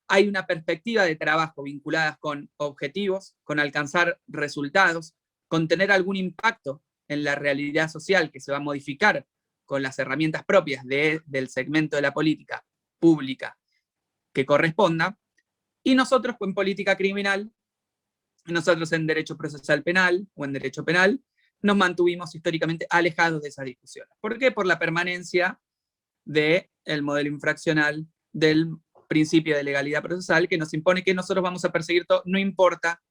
hay una perspectiva de trabajo vinculadas con objetivos, con alcanzar resultados, con tener algún impacto en la realidad social que se va a modificar con las herramientas propias del segmento de la política pública que corresponda, y nosotros en política criminal, nosotros en derecho procesal penal o en derecho penal, nos mantuvimos históricamente alejados de esas discusiones. ¿Por qué? Por la permanencia del modelo infraccional del principio de legalidad procesal que nos impone que nosotros vamos a perseguir todo, no importa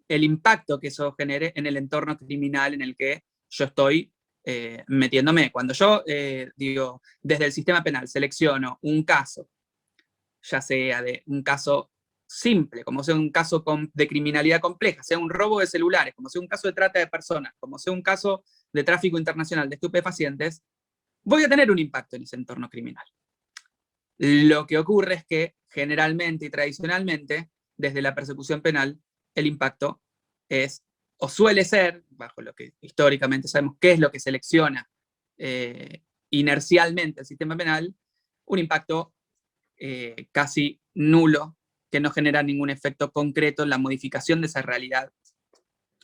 el impacto que eso genere en el entorno criminal en el que yo estoy metiéndome. Cuando yo digo, desde el sistema penal selecciono un caso, ya sea de un caso simple, como sea un caso de criminalidad compleja, sea un robo de celulares, como sea un caso de trata de personas, como sea un caso de tráfico internacional de estupefacientes, voy a tener un impacto en ese entorno criminal. Lo que ocurre es que generalmente y tradicionalmente, desde la persecución penal, el impacto es, o suele ser, bajo lo que históricamente sabemos qué es lo que selecciona inercialmente el sistema penal, un impacto casi nulo, que no genera ningún efecto concreto en la modificación de esa realidad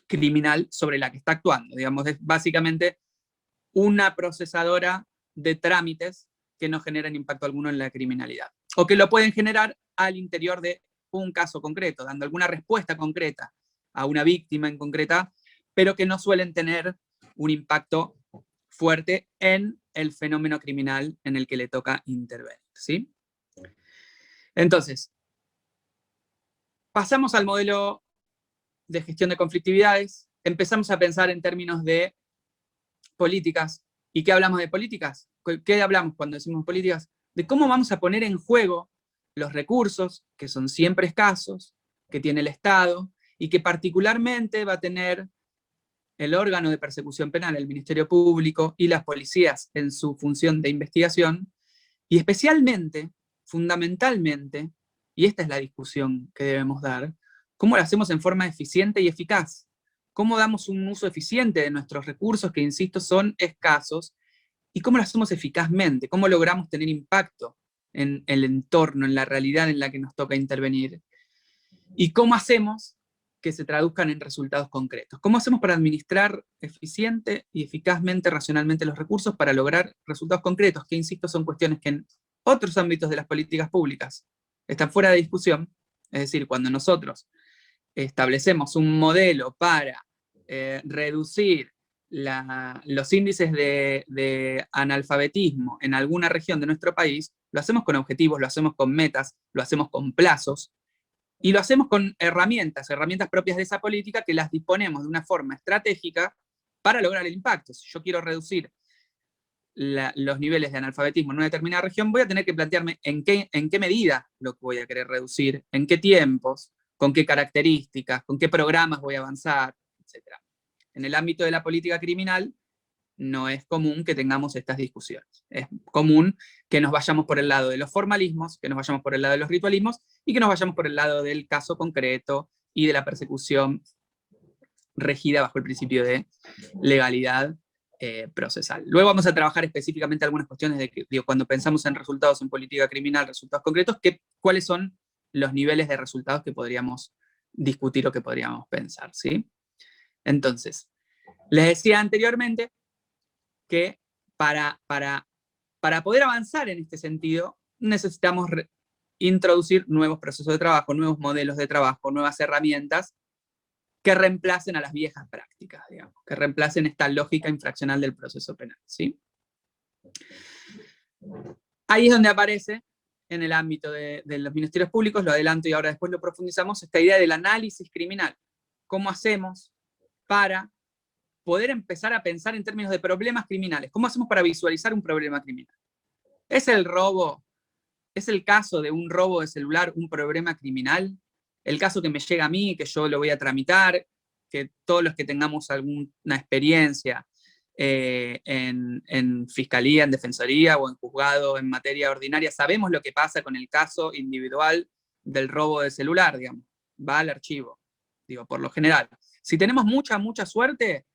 criminal sobre la que está actuando. Digamos, es básicamente una procesadora de trámites que no generan impacto alguno en la criminalidad, o que lo pueden generar al interior de un caso concreto, dando alguna respuesta concreta a una víctima en concreta, pero que no suelen tener un impacto fuerte en el fenómeno criminal en el que le toca intervenir, ¿sí? Entonces, pasamos al modelo de gestión de conflictividades, empezamos a pensar en términos de políticas. ¿Y qué hablamos de políticas? ¿Qué hablamos cuando decimos políticas? De cómo vamos a poner en juego los recursos, que son siempre escasos, que tiene el Estado, y que particularmente va a tener el órgano de persecución penal, el Ministerio Público, y las policías en su función de investigación, y especialmente, fundamentalmente, y esta es la discusión que debemos dar, cómo lo hacemos en forma eficiente y eficaz. Cómo damos un uso eficiente de nuestros recursos, que insisto, son escasos, y cómo lo hacemos eficazmente, cómo logramos tener impacto en el entorno, en la realidad en la que nos toca intervenir, y cómo hacemos que se traduzcan en resultados concretos. ¿Cómo hacemos para administrar eficiente y eficazmente, racionalmente los recursos para lograr resultados concretos? Que, insisto, son cuestiones que en otros ámbitos de las políticas públicas están fuera de discusión. Es decir, cuando nosotros establecemos un modelo para reducir los índices de analfabetismo en alguna región de nuestro país, lo hacemos con objetivos, lo hacemos con metas, lo hacemos con plazos, y lo hacemos con herramientas propias de esa política que las disponemos de una forma estratégica para lograr el impacto. Si yo quiero reducir los niveles de analfabetismo en una determinada región, voy a tener que plantearme en qué medida lo voy a querer reducir, en qué tiempos, con qué características, con qué programas voy a avanzar, etc. En el ámbito de la política criminal, no es común que tengamos estas discusiones. Es común que nos vayamos por el lado de los formalismos, que nos vayamos por el lado de los ritualismos, y que nos vayamos por el lado del caso concreto y de la persecución regida bajo el principio de legalidad procesal. Luego vamos a trabajar específicamente algunas cuestiones de que, cuando pensamos en resultados en política criminal, resultados concretos, cuáles son los niveles de resultados que podríamos discutir o que podríamos pensar, ¿sí? Entonces, les decía anteriormente que para poder avanzar en este sentido, necesitamos introducir nuevos procesos de trabajo, nuevos modelos de trabajo, nuevas herramientas que reemplacen a las viejas prácticas, digamos, que reemplacen esta lógica infraccional del proceso penal, ¿sí? Ahí es donde aparece, en el ámbito de los ministerios públicos, lo adelanto y ahora después lo profundizamos, esta idea del análisis criminal. ¿Cómo hacemos para poder empezar a pensar en términos de problemas criminales? ¿Cómo hacemos para visualizar un problema criminal? ¿Es el robo, es el caso de un robo de celular un problema criminal? El caso que me llega a mí, que yo lo voy a tramitar, que todos los que tengamos alguna experiencia en fiscalía, en defensoría o en juzgado en materia ordinaria, sabemos lo que pasa con el caso individual del robo de celular, digamos. Va al archivo, digo, por lo general. Si tenemos mucha suerte,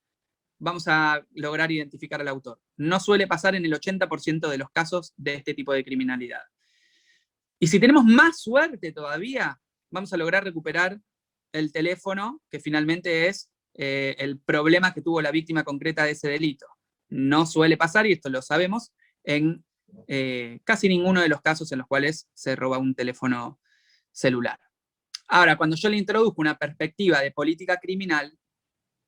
vamos a lograr identificar al autor. No suele pasar en el 80% de los casos de este tipo de criminalidad. Y si tenemos más suerte todavía, vamos a lograr recuperar el teléfono, que finalmente es el problema que tuvo la víctima concreta de ese delito. No suele pasar, y esto lo sabemos, en casi ninguno de los casos en los cuales se roba un teléfono celular. Ahora, cuando yo le introduzco una perspectiva de política criminal,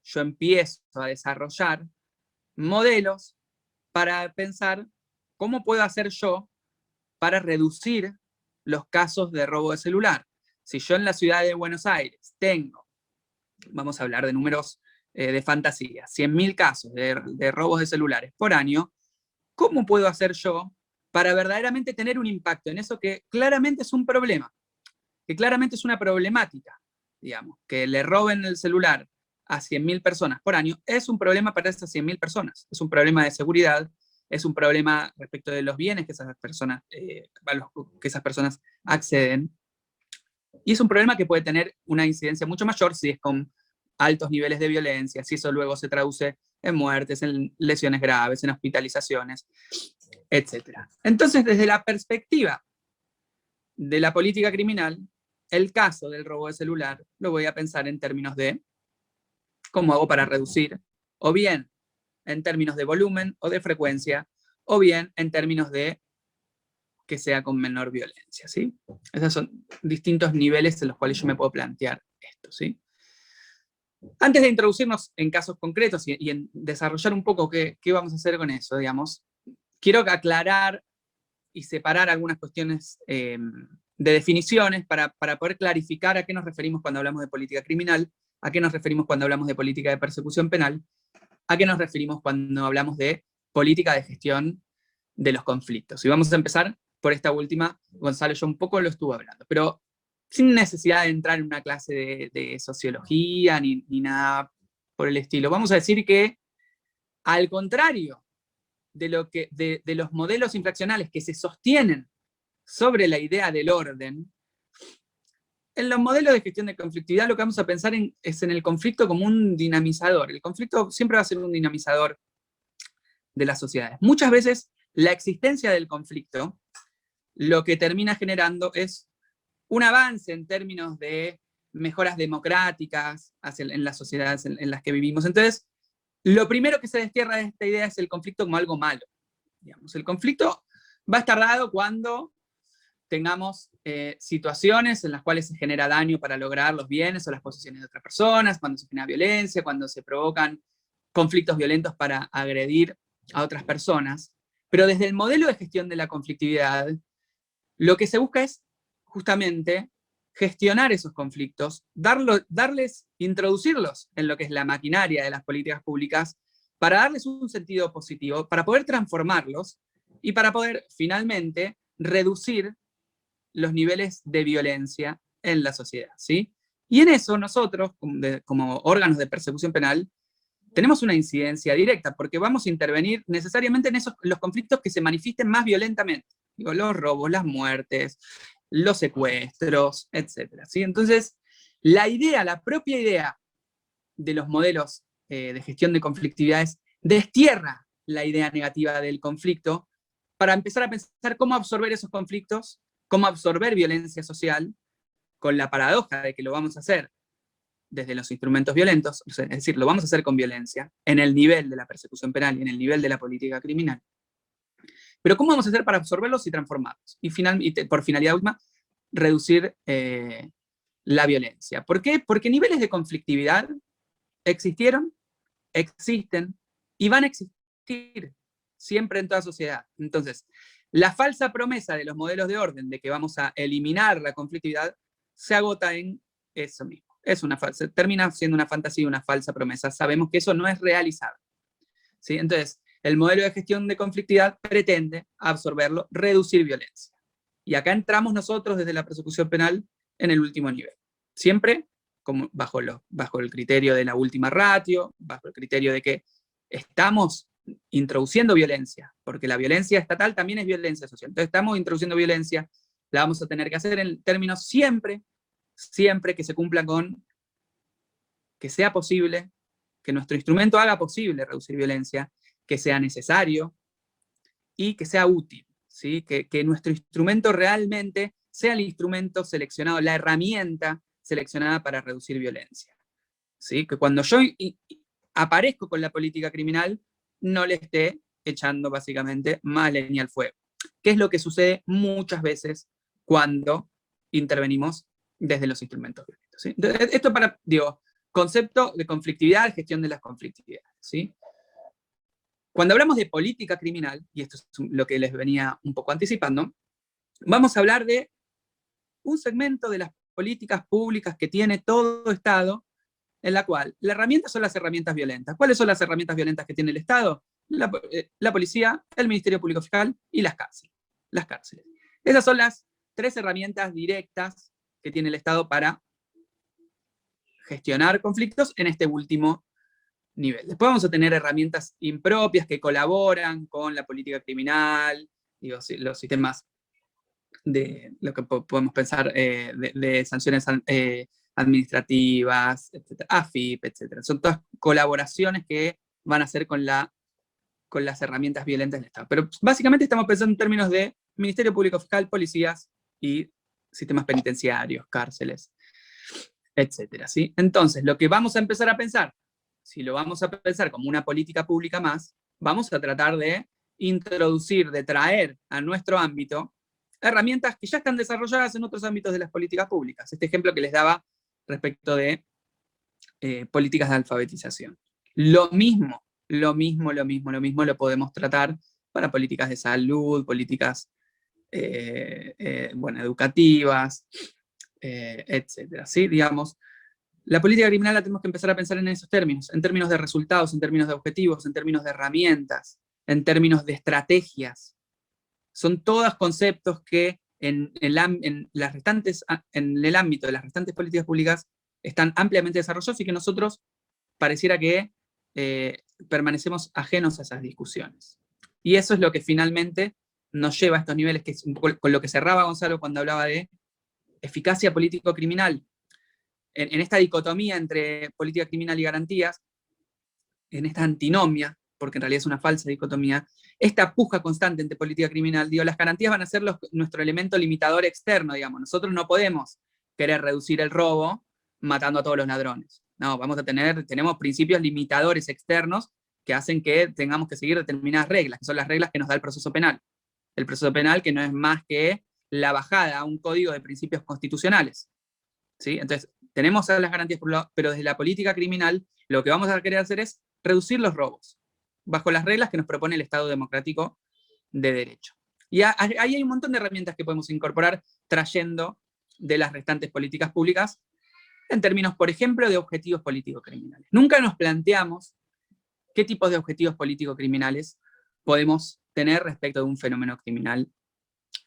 yo empiezo a desarrollar modelos para pensar cómo puedo hacer yo para reducir los casos de robo de celular. Si yo en la ciudad de Buenos Aires tengo, vamos a hablar de números de fantasía, 100.000 casos de robos de celulares por año, ¿cómo puedo hacer yo para verdaderamente tener un impacto en eso que claramente es un problema, que claramente es una problemática, digamos, que le roben el celular a 100.000 personas por año, es un problema para esas 100.000 personas, es un problema de seguridad, es un problema respecto de los bienes que esas personas acceden, y es un problema que puede tener una incidencia mucho mayor si es con altos niveles de violencia, si eso luego se traduce en muertes, en lesiones graves, en hospitalizaciones, etc. Entonces, desde la perspectiva de la política criminal, el caso del robo de celular lo voy a pensar en términos de cómo hago para reducir, o bien en términos de volumen o de frecuencia, o bien en términos de que sea con menor violencia, ¿sí? Esos son distintos niveles en los cuales yo me puedo plantear esto, ¿sí? Antes de introducirnos en casos concretos y en desarrollar un poco qué vamos a hacer con eso, digamos, quiero aclarar y separar algunas cuestiones de definiciones para poder clarificar a qué nos referimos cuando hablamos de política criminal, a qué nos referimos cuando hablamos de política de persecución penal, a qué nos referimos cuando hablamos de política de gestión de los conflictos. Y vamos a empezar por esta última. Gonzalo ya un poco lo estuvo hablando, pero sin necesidad de entrar en una clase de sociología ni nada por el estilo. Vamos a decir que, al contrario de los modelos infraccionales que se sostienen sobre la idea del orden, en los modelos de gestión de conflictividad lo que vamos a pensar es en el conflicto como un dinamizador. El conflicto siempre va a ser un dinamizador de las sociedades. Muchas veces la existencia del conflicto lo que termina generando es un avance en términos de mejoras democráticas en las sociedades en las que vivimos. Entonces, lo primero que se destierra de esta idea es el conflicto como algo malo. Digamos. El conflicto va a estar dado cuando tengamos situaciones en las cuales se genera daño para lograr los bienes o las posiciones de otras personas, cuando se genera violencia, cuando se provocan conflictos violentos para agredir a otras personas. Pero desde el modelo de gestión de la conflictividad, lo que se busca es justamente gestionar esos conflictos, introducirlos en lo que es la maquinaria de las políticas públicas, para darles un sentido positivo, para poder transformarlos y para poder finalmente reducir los niveles de violencia en la sociedad, ¿sí? Y en eso nosotros, como órganos de persecución penal, tenemos una incidencia directa, porque vamos a intervenir necesariamente en los conflictos que se manifiesten más violentamente. Digo, los robos, las muertes, los secuestros, etc. ¿sí? Entonces, la propia idea de los modelos de gestión de conflictividades destierra la idea negativa del conflicto para empezar a pensar cómo absorber esos conflictos, cómo absorber violencia social, con la paradoja de que lo vamos a hacer desde los instrumentos violentos, es decir, lo vamos a hacer con violencia, en el nivel de la persecución penal y en el nivel de la política criminal. Pero ¿cómo vamos a hacer para absorberlos y transformarlos? Y por finalidad última, reducir la violencia. ¿Por qué? Porque niveles de conflictividad existieron, existen y van a existir siempre en toda sociedad. Entonces, la falsa promesa de los modelos de orden de que vamos a eliminar la conflictividad se agota en eso mismo. Termina siendo una fantasía, una falsa promesa. Sabemos que eso no es realizable. ¿Sí? Entonces, el modelo de gestión de conflictividad pretende absorberlo, reducir violencia. Y acá entramos nosotros desde la persecución penal en el último nivel. Siempre como bajo el criterio de la última ratio, bajo el criterio de que estamos introduciendo violencia, porque la violencia estatal también es violencia social. Entonces estamos introduciendo violencia, la vamos a tener que hacer en términos siempre que se cumpla con que sea posible, que nuestro instrumento haga posible reducir violencia, que sea necesario y que sea útil, ¿sí? Que nuestro instrumento realmente sea el instrumento seleccionado, la herramienta seleccionada para reducir violencia. ¿Sí? Que cuando yo aparezco con la política criminal, no le esté echando básicamente más leña al fuego. ¿Qué es lo que sucede muchas veces cuando intervenimos desde los instrumentos violentos? ¿Sí? Entonces, esto para, concepto de conflictividad, gestión de las conflictividades. ¿Sí? Cuando hablamos de política criminal, y esto es lo que les venía un poco anticipando, vamos a hablar de un segmento de las políticas públicas que tiene todo Estado, en la cual la herramienta son las herramientas violentas. ¿Cuáles son las herramientas violentas que tiene el Estado? La policía, el Ministerio Público Fiscal y las cárceles. Esas son las 3 herramientas directas que tiene el Estado para gestionar conflictos en este último nivel. Después vamos a tener herramientas impropias que colaboran con la política criminal, los sistemas de lo que podemos pensar de sanciones administrativas, etcétera, AFIP, etcétera. Son todas colaboraciones que van a hacer con las herramientas violentas del Estado. Pero básicamente estamos pensando en términos de Ministerio Público Fiscal, policías y sistemas penitenciarios, cárceles, etcétera. ¿Sí? Entonces, lo que vamos a empezar a pensar, si lo vamos a pensar como una política pública más, vamos a tratar de introducir, de traer a nuestro ámbito herramientas que ya están desarrolladas en otros ámbitos de las políticas públicas. Este ejemplo que les daba respecto de políticas de alfabetización. Lo mismo lo podemos tratar para políticas de salud, políticas educativas, etcétera. ¿Sí? Digamos, la política criminal la tenemos que empezar a pensar en esos términos, en términos de resultados, en términos de objetivos, en términos de herramientas, en términos de estrategias. Son todos conceptos que en el ámbito de las restantes políticas públicas están ampliamente desarrollados y que nosotros pareciera que permanecemos ajenos a esas discusiones. Y eso es lo que finalmente nos lleva a estos niveles, que es un poco con lo que cerraba Gonzalo cuando hablaba de eficacia político-criminal. En esta dicotomía entre política criminal y garantías, en esta antinomia, porque en realidad es una falsa dicotomía, esta puja constante entre política criminal, las garantías van a ser nuestro elemento limitador externo, digamos. Nosotros no podemos querer reducir el robo matando a todos los ladrones. No, tenemos principios limitadores externos que hacen que tengamos que seguir determinadas reglas, que son las reglas que nos da el proceso penal. El proceso penal que no es más que la bajada a un código de principios constitucionales. ¿Sí? Entonces, tenemos las garantías, pero desde la política criminal lo que vamos a querer hacer es reducir los robos, bajo las reglas que nos propone el Estado democrático de derecho. Y ahí hay un montón de herramientas que podemos incorporar trayendo de las restantes políticas públicas en términos, por ejemplo, de objetivos político-criminales. Nunca nos planteamos qué tipos de objetivos político-criminales podemos tener respecto de un fenómeno criminal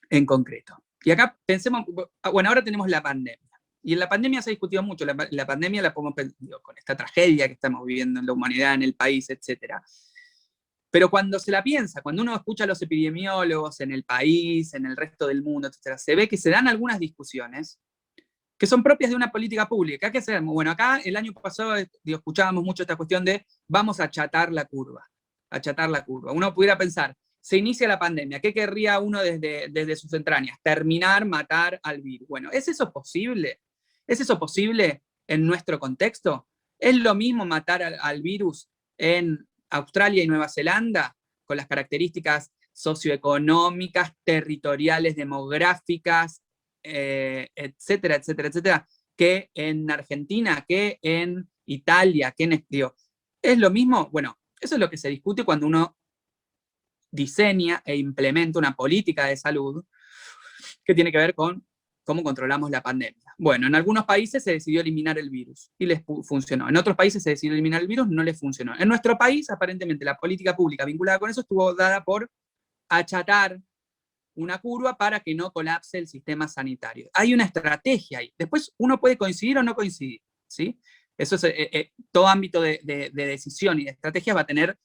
en concreto. Y acá pensemos, bueno, ahora tenemos la pandemia. Y en la pandemia se ha discutido mucho, la pandemia la podemos pensar con esta tragedia que estamos viviendo en la humanidad, en el país, etc. Pero cuando se la piensa, cuando uno escucha a los epidemiólogos en el país, en el resto del mundo, etc., se ve que se dan algunas discusiones que son propias de una política pública. ¿Qué hacemos? Bueno, acá el año pasado escuchábamos mucho esta cuestión de vamos a achatar la curva. Achatar la curva. Uno pudiera pensar, se inicia la pandemia, ¿qué querría uno desde sus entrañas? Terminar, matar al virus. Bueno, ¿es eso posible? ¿Es eso posible en nuestro contexto? ¿Es lo mismo matar al virus en Australia y Nueva Zelanda, con las características socioeconómicas, territoriales, demográficas, etcétera, etcétera, etcétera, que en Argentina, que en Italia, que en... Digo, ¿es lo mismo? Bueno, eso es lo que se discute cuando uno diseña e implementa una política de salud que tiene que ver con cómo controlamos la pandemia. Bueno, en algunos países se decidió eliminar el virus y les funcionó. En otros países se decidió eliminar el virus, no les funcionó. En nuestro país, aparentemente, la política pública vinculada con eso estuvo dada por achatar una curva para que no colapse el sistema sanitario. Hay una estrategia ahí. Después uno puede coincidir o no coincidir, ¿sí? Eso es, todo ámbito de decisión y de estrategia va a tener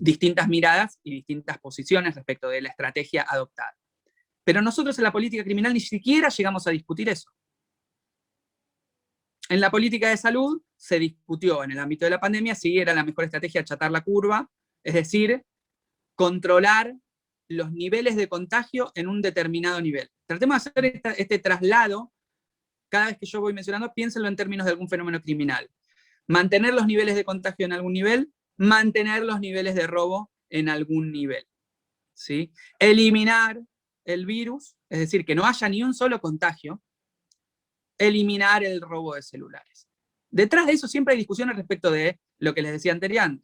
distintas miradas y distintas posiciones respecto de la estrategia adoptada. Pero nosotros en la política criminal ni siquiera llegamos a discutir eso. En la política de salud se discutió en el ámbito de la pandemia si era la mejor estrategia achatar la curva, es decir, controlar los niveles de contagio en un determinado nivel. Tratemos de hacer este traslado, cada vez que yo voy mencionando, piénsenlo en términos de algún fenómeno criminal. Mantener los niveles de contagio en algún nivel, mantener los niveles de robo en algún nivel. ¿Sí? Eliminar el virus, es decir, que no haya ni un solo contagio, eliminar el robo de celulares. Detrás de eso siempre hay discusiones respecto de lo que les decía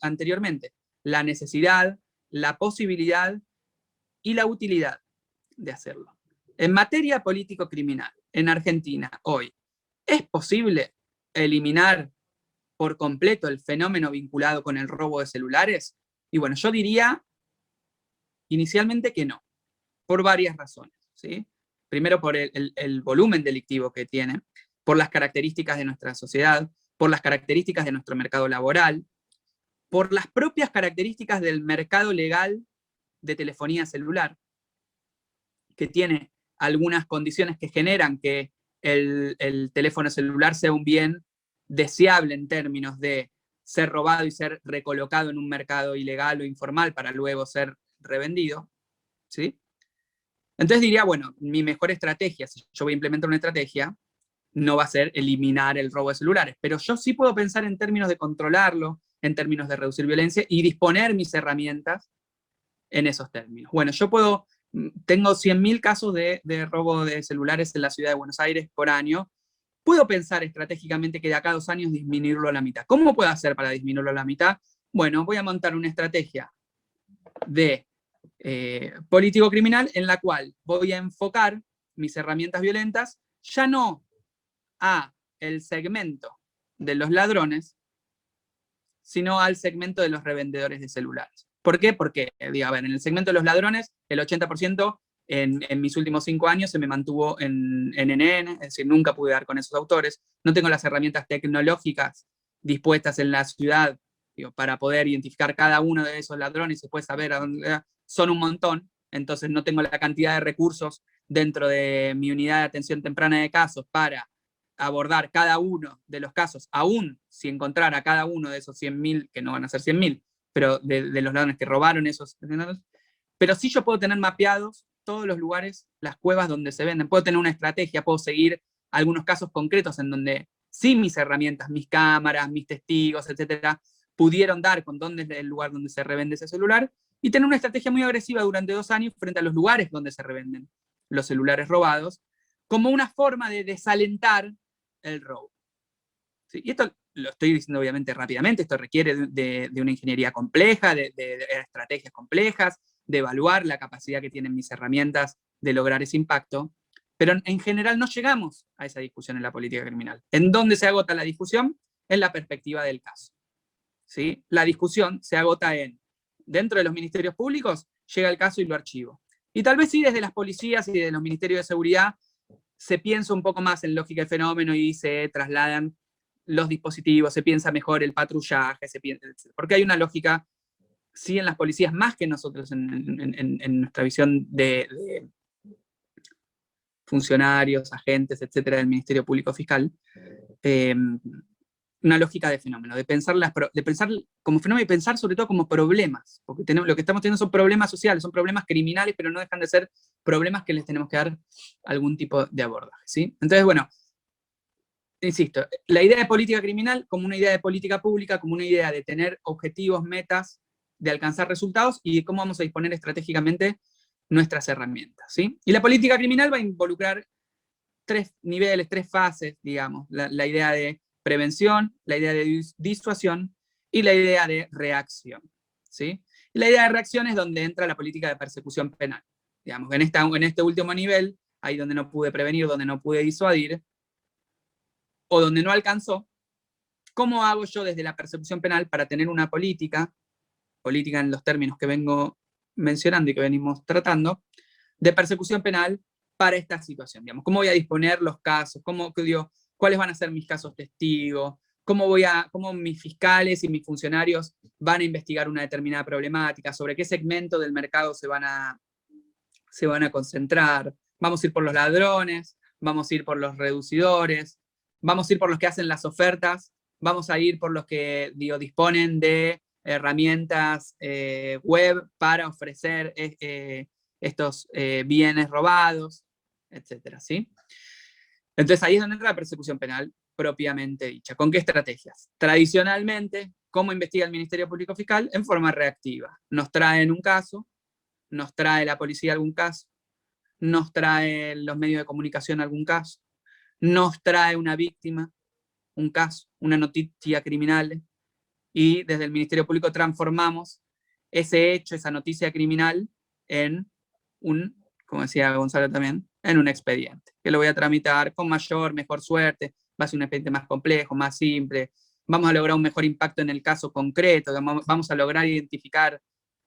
anteriormente, la necesidad, la posibilidad y la utilidad de hacerlo. En materia político-criminal, en Argentina, hoy, ¿es posible eliminar por completo el fenómeno vinculado con el robo de celulares? Y bueno, yo diría inicialmente que no, por varias razones, ¿sí? Primero por el volumen delictivo que tiene, por las características de nuestra sociedad, por las características de nuestro mercado laboral, por las propias características del mercado legal de telefonía celular, que tiene algunas condiciones que generan que el teléfono celular sea un bien deseable en términos de ser robado y ser recolocado en un mercado ilegal o informal para luego ser revendido, ¿sí? Entonces diría, bueno, mi mejor estrategia, si yo voy a implementar una estrategia, no va a ser eliminar el robo de celulares, pero yo sí puedo pensar en términos de controlarlo, en términos de reducir violencia y disponer mis herramientas en esos términos. Bueno, tengo 100.000 casos de robo de celulares en la ciudad de Buenos Aires por año. Puedo pensar estratégicamente que de acá a 2 años disminuirlo a la mitad. ¿Cómo puedo hacer para disminuirlo a la mitad? Bueno, voy a montar una estrategia de político-criminal en la cual voy a enfocar mis herramientas violentas ya no a el segmento de los ladrones, sino al segmento de los revendedores de celulares. ¿Por qué? Porque, a ver, en el segmento de los ladrones, el 80% en mis últimos 5 años se me mantuvo en NN, es decir, nunca pude dar con esos autores, no tengo las herramientas tecnológicas dispuestas en la ciudad para poder identificar cada uno de esos ladrones y después saber a dónde son un montón, entonces no tengo la cantidad de recursos dentro de mi unidad de atención temprana de casos para abordar cada uno de los casos, aún si encontrara cada uno de esos 100.000, que no van a ser 100.000, pero de los ladrones que robaron esos, pero sí yo puedo tener mapeados todos los lugares, las cuevas donde se venden, puedo tener una estrategia, puedo seguir algunos casos concretos en donde sí mis herramientas, mis cámaras, mis testigos, etcétera, pudieron dar con dónde es el lugar donde se revende ese celular, y tener una estrategia muy agresiva durante 2 años frente a los lugares donde se revenden los celulares robados, como una forma de desalentar el robo. ¿Sí? Y esto lo estoy diciendo obviamente rápidamente, esto requiere de una ingeniería compleja, de estrategias complejas, de evaluar la capacidad que tienen mis herramientas de lograr ese impacto, pero en general no llegamos a esa discusión en la política criminal. ¿En dónde se agota la discusión? En la perspectiva del caso. ¿Sí? La discusión se agota dentro de los ministerios públicos, llega el caso y lo archivo. Y tal vez sí desde las policías y de los ministerios de seguridad se piensa un poco más en lógica del fenómeno y se trasladan los dispositivos, se piensa mejor el patrullaje, porque hay una lógica, sí, en las policías, más que nosotros en nuestra visión de funcionarios, agentes, etcétera, del Ministerio Público Fiscal, una lógica de fenómeno, de pensar como fenómeno y pensar sobre todo como problemas, porque lo que estamos teniendo son problemas sociales, son problemas criminales, pero no dejan de ser problemas que les tenemos que dar algún tipo de abordaje, ¿sí? Entonces, bueno, insisto, la idea de política criminal como una idea de política pública, como una idea de tener objetivos, metas, de alcanzar resultados y de cómo vamos a disponer estratégicamente nuestras herramientas, ¿sí? Y la política criminal va a involucrar 3 niveles, 3 fases, digamos, la idea de prevención, la idea de disuasión y la idea de reacción, ¿sí? Y la idea de reacción es donde entra la política de persecución penal. Digamos, en este último nivel, ahí donde no pude prevenir, donde no pude disuadir, o donde no alcanzó, ¿cómo hago yo desde la persecución penal para tener una política en los términos que vengo mencionando y que venimos tratando, de persecución penal para esta situación? Digamos, ¿cómo voy a disponer los casos? ¿Cuáles van a ser mis casos testigos? ¿Cómo mis fiscales y mis funcionarios van a investigar una determinada problemática? ¿Sobre qué segmento del mercado se van a concentrar? ¿Vamos a ir por los ladrones? ¿Vamos a ir por los reducidores? ¿Vamos a ir por los que hacen las ofertas? ¿Vamos a ir por los que disponen de herramientas web para ofrecer estos bienes robados, etcétera, ¿sí? Entonces ahí es donde entra la persecución penal propiamente dicha. ¿Con qué estrategias? Tradicionalmente, ¿cómo investiga el Ministerio Público Fiscal? En forma reactiva. Nos traen un caso, nos trae la policía algún caso, nos trae los medios de comunicación algún caso, nos trae una víctima, un caso, una noticia criminal, y desde el Ministerio Público transformamos ese hecho, esa noticia criminal, en como decía Gonzalo también, en un expediente, que lo voy a tramitar con mejor suerte, va a ser un expediente más complejo, más simple, vamos a lograr un mejor impacto en el caso concreto, vamos a lograr identificar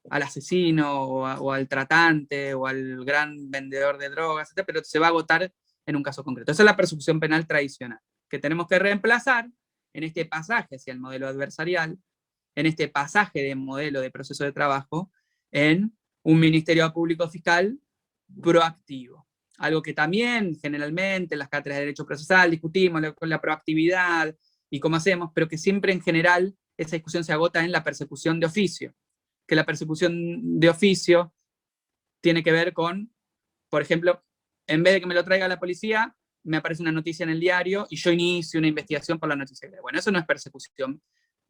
al asesino o al tratante o al gran vendedor de drogas, etc., pero se va a agotar en un caso concreto. Esa es la persecución penal tradicional, que tenemos que reemplazar en este pasaje hacia el modelo adversarial, en este pasaje de modelo de proceso de trabajo, en un Ministerio Público Fiscal proactivo. Algo que también generalmente en las cátedras de Derecho Procesal discutimos con la proactividad y cómo hacemos, pero que siempre en general esa discusión se agota en la persecución de oficio. Que la persecución de oficio tiene que ver con, por ejemplo, en vez de que me lo traiga la policía, me aparece una noticia en el diario y yo inicio una investigación por la noticia. Bueno, eso no es persecución,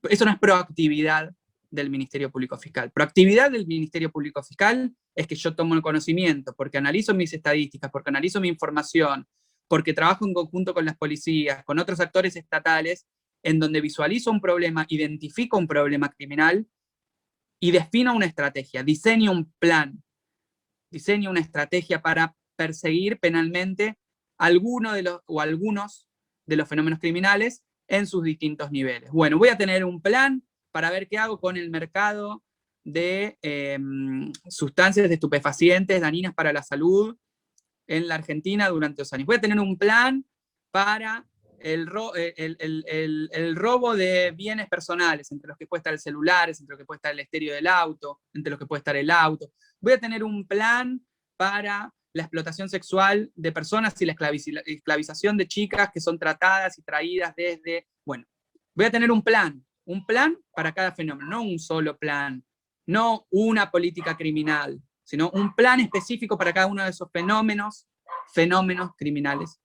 eso no es proactividad del Ministerio Público Fiscal. Proactividad del Ministerio Público Fiscal es que yo tomo el conocimiento, porque analizo mis estadísticas, porque analizo mi información, porque trabajo en conjunto con las policías, con otros actores estatales, en donde visualizo un problema, identifico un problema criminal y defino una estrategia, diseño un plan, diseño una estrategia para perseguir penalmente algunos de los fenómenos criminales en sus distintos niveles. Bueno, voy a tener un plan para ver qué hago con el mercado de sustancias de estupefacientes dañinas para la salud en la Argentina durante 2 años. Voy a tener un plan para el robo de bienes personales, entre los que puede estar el celular, entre los que puede estar el estéreo del auto, entre los que puede estar el auto. Voy a tener un plan para la explotación sexual de personas y la esclavización de chicas que son tratadas y traídas desde... Bueno, voy a tener un plan para cada fenómeno, no un solo plan, no una política criminal, sino un plan específico para cada uno de esos fenómenos criminales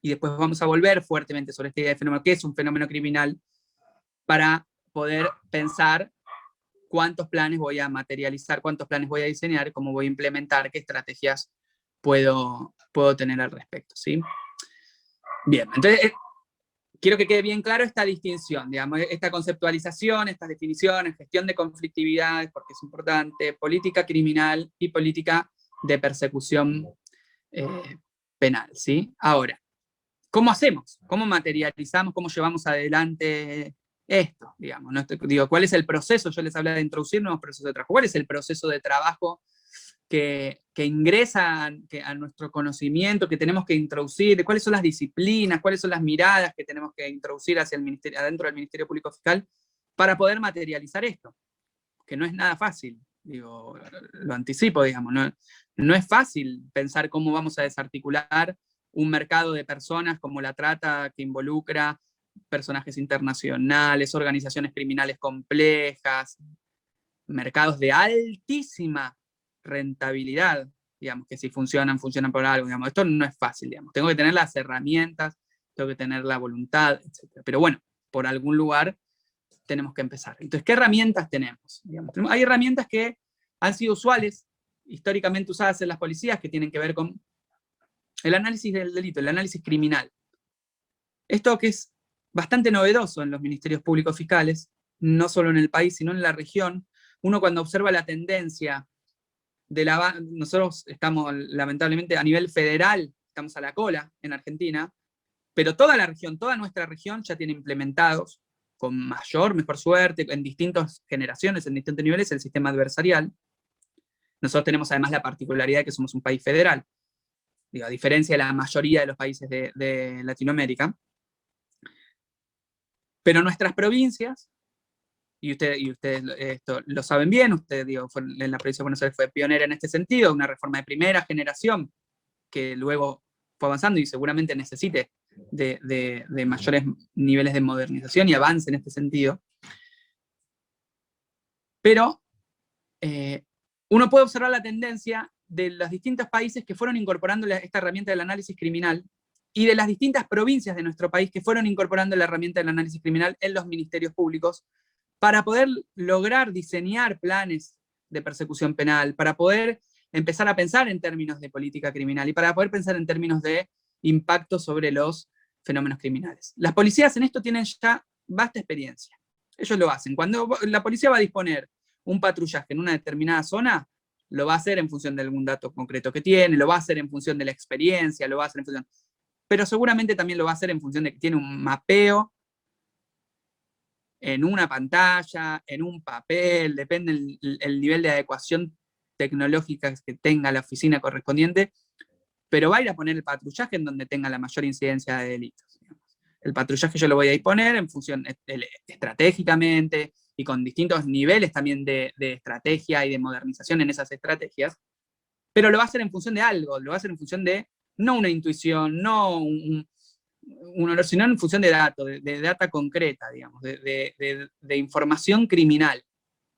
y después vamos a volver fuertemente sobre esta idea de fenómeno, qué es un fenómeno criminal, para poder pensar cuántos planes voy a materializar, cuántos planes voy a diseñar, cómo voy a implementar, qué estrategias puedo tener al respecto, ¿sí? Bien, entonces quiero que quede bien claro esta distinción, digamos, esta conceptualización, estas definiciones, gestión de conflictividades, porque es importante, política criminal y política de persecución penal, ¿sí? Ahora, ¿cómo hacemos? ¿Cómo materializamos? ¿Cómo llevamos adelante esto? Digamos, ¿no? Digo, ¿cuál es el proceso? Yo les hablaba de introducir nuevos procesos de trabajo. ¿Cuál es el proceso de trabajo que ingresa a nuestro conocimiento, que tenemos que introducir? ¿Cuáles son las disciplinas? ¿Cuáles son las miradas que tenemos que introducir hacia el ministerio, adentro del Ministerio Público Fiscal para poder materializar esto? Que no es nada fácil. Digo, lo anticipo, digamos. No es fácil pensar cómo vamos a desarticular un mercado de personas como la trata, que involucra personajes internacionales, organizaciones criminales complejas, mercados de altísima rentabilidad, digamos, que si funcionan por algo, digamos. Esto no es fácil, digamos. Tengo que tener las herramientas, tengo que tener la voluntad, etc. Pero bueno, por algún lugar tenemos que empezar. Entonces, ¿qué herramientas tenemos? Digamos, hay herramientas que han sido usuales, históricamente usadas en las policías, que tienen que ver con el análisis del delito, el análisis criminal. Esto que es bastante novedoso en los ministerios públicos fiscales, no solo en el país, sino en la región. Uno cuando observa la tendencia nosotros estamos lamentablemente a nivel federal, estamos a la cola en Argentina, pero toda la región, toda nuestra región ya tiene implementados, con mejor suerte, en distintas generaciones, en distintos niveles, el sistema adversarial. Nosotros tenemos además la particularidad de que somos un país federal, digo, a diferencia de la mayoría de los países de Latinoamérica. Pero nuestras provincias, y ustedes esto lo saben bien, en la provincia de Buenos Aires fue pionera en este sentido, una reforma de primera generación, que luego fue avanzando y seguramente necesite de mayores niveles de modernización y avance en este sentido. Pero uno puede observar la tendencia de los distintos países que fueron incorporando esta herramienta del análisis criminal y de las distintas provincias de nuestro país que fueron incorporando la herramienta del análisis criminal en los ministerios públicos para poder lograr diseñar planes de persecución penal, para poder empezar a pensar en términos de política criminal y para poder pensar en términos de impacto sobre los fenómenos criminales. Las policías en esto tienen ya vasta experiencia. Ellos lo hacen. Cuando la policía va a disponer un patrullaje en una determinada zona, lo va a hacer en función de algún dato concreto que tiene, lo va a hacer en función de la experiencia, lo va a hacer en función... Pero seguramente también lo va a hacer en función de que tiene un mapeo en una pantalla, en un papel, depende el nivel de adecuación tecnológica que tenga la oficina correspondiente, pero va a ir a poner el patrullaje en donde tenga la mayor incidencia de delitos. El patrullaje yo lo voy a disponer en función estratégicamente y con distintos niveles también de estrategia y de modernización en esas estrategias, pero lo va a hacer en función de algo, lo va a hacer en función de, no una intuición, no un honor, sino en función de datos, de data concreta, digamos, de información criminal,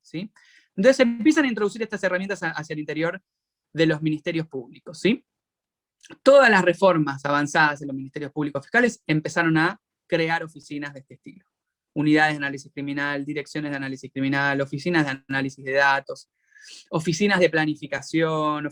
¿sí? Entonces se empiezan a introducir estas herramientas hacia el interior de los ministerios públicos, ¿sí? Todas las reformas avanzadas en los ministerios públicos fiscales empezaron a crear oficinas de este estilo. Unidades de análisis criminal, direcciones de análisis criminal, oficinas de análisis de datos, oficinas de planificación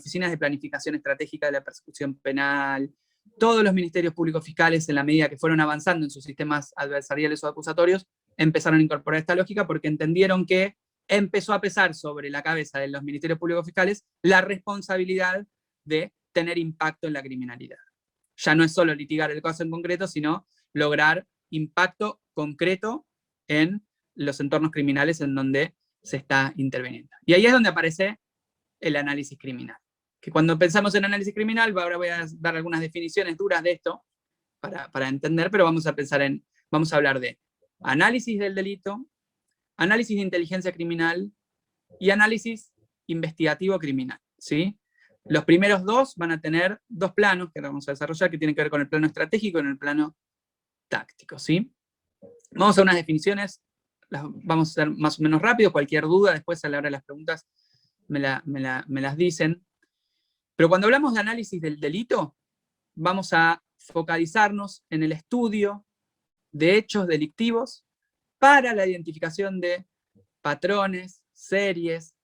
estratégica de la persecución penal. Todos los ministerios públicos fiscales, en la medida que fueron avanzando en sus sistemas adversariales o acusatorios, empezaron a incorporar esta lógica porque entendieron que empezó a pesar sobre la cabeza de los ministerios públicos fiscales la responsabilidad de tener impacto en la criminalidad. Ya no es solo litigar el caso en concreto, sino lograr impacto concreto en los entornos criminales en donde se está interviniendo. Y ahí es donde aparece el análisis criminal. Que cuando pensamos en análisis criminal, ahora voy a dar algunas definiciones duras de esto para entender, pero vamos a hablar de análisis del delito, análisis de inteligencia criminal y análisis investigativo criminal, ¿sí? Los primeros dos van a tener dos planos que vamos a desarrollar, que tienen que ver con el plano estratégico y con el plano táctico, ¿sí? Vamos a unas definiciones, las vamos a hacer más o menos rápido, cualquier duda después a la hora de las preguntas me las dicen. Pero cuando hablamos de análisis del delito, vamos a focalizarnos en el estudio de hechos delictivos para la identificación de patrones, series,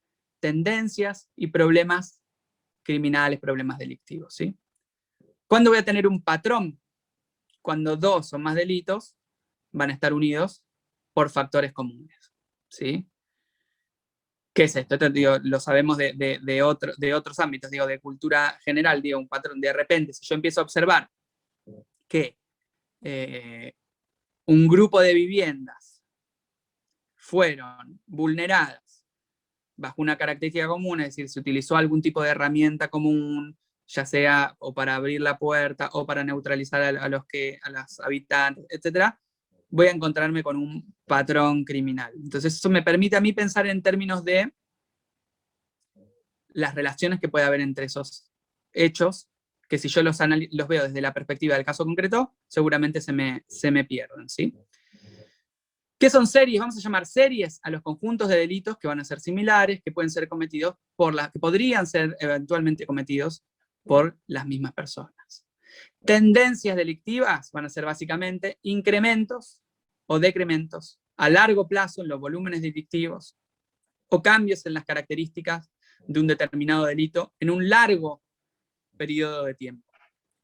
tendencias y problemas criminales, problemas delictivos, ¿sí? ¿Cuándo voy a tener un patrón? Cuando dos o más delitos van a estar unidos por factores comunes, ¿sí? ¿Qué es esto? Esto digo, lo sabemos de otros ámbitos, digo, de cultura general, digo, un patrón. De repente, si yo empiezo a observar que un grupo de viviendas fueron vulneradas bajo una característica común, es decir, se utilizó algún tipo de herramienta común, ya sea o para abrir la puerta o para neutralizar a los habitantes, etc., voy a encontrarme con un patrón criminal. Entonces eso me permite a mí pensar en términos de las relaciones que puede haber entre esos hechos, que si yo los veo desde la perspectiva del caso concreto, seguramente se me pierden, ¿sí? ¿Qué son series? Vamos a llamar series a los conjuntos de delitos que van a ser similares, que pueden ser cometidos que podrían ser eventualmente cometidos por las mismas personas. Tendencias delictivas van a ser básicamente incrementos o decrementos a largo plazo en los volúmenes delictivos o cambios en las características de un determinado delito en un largo periodo de tiempo.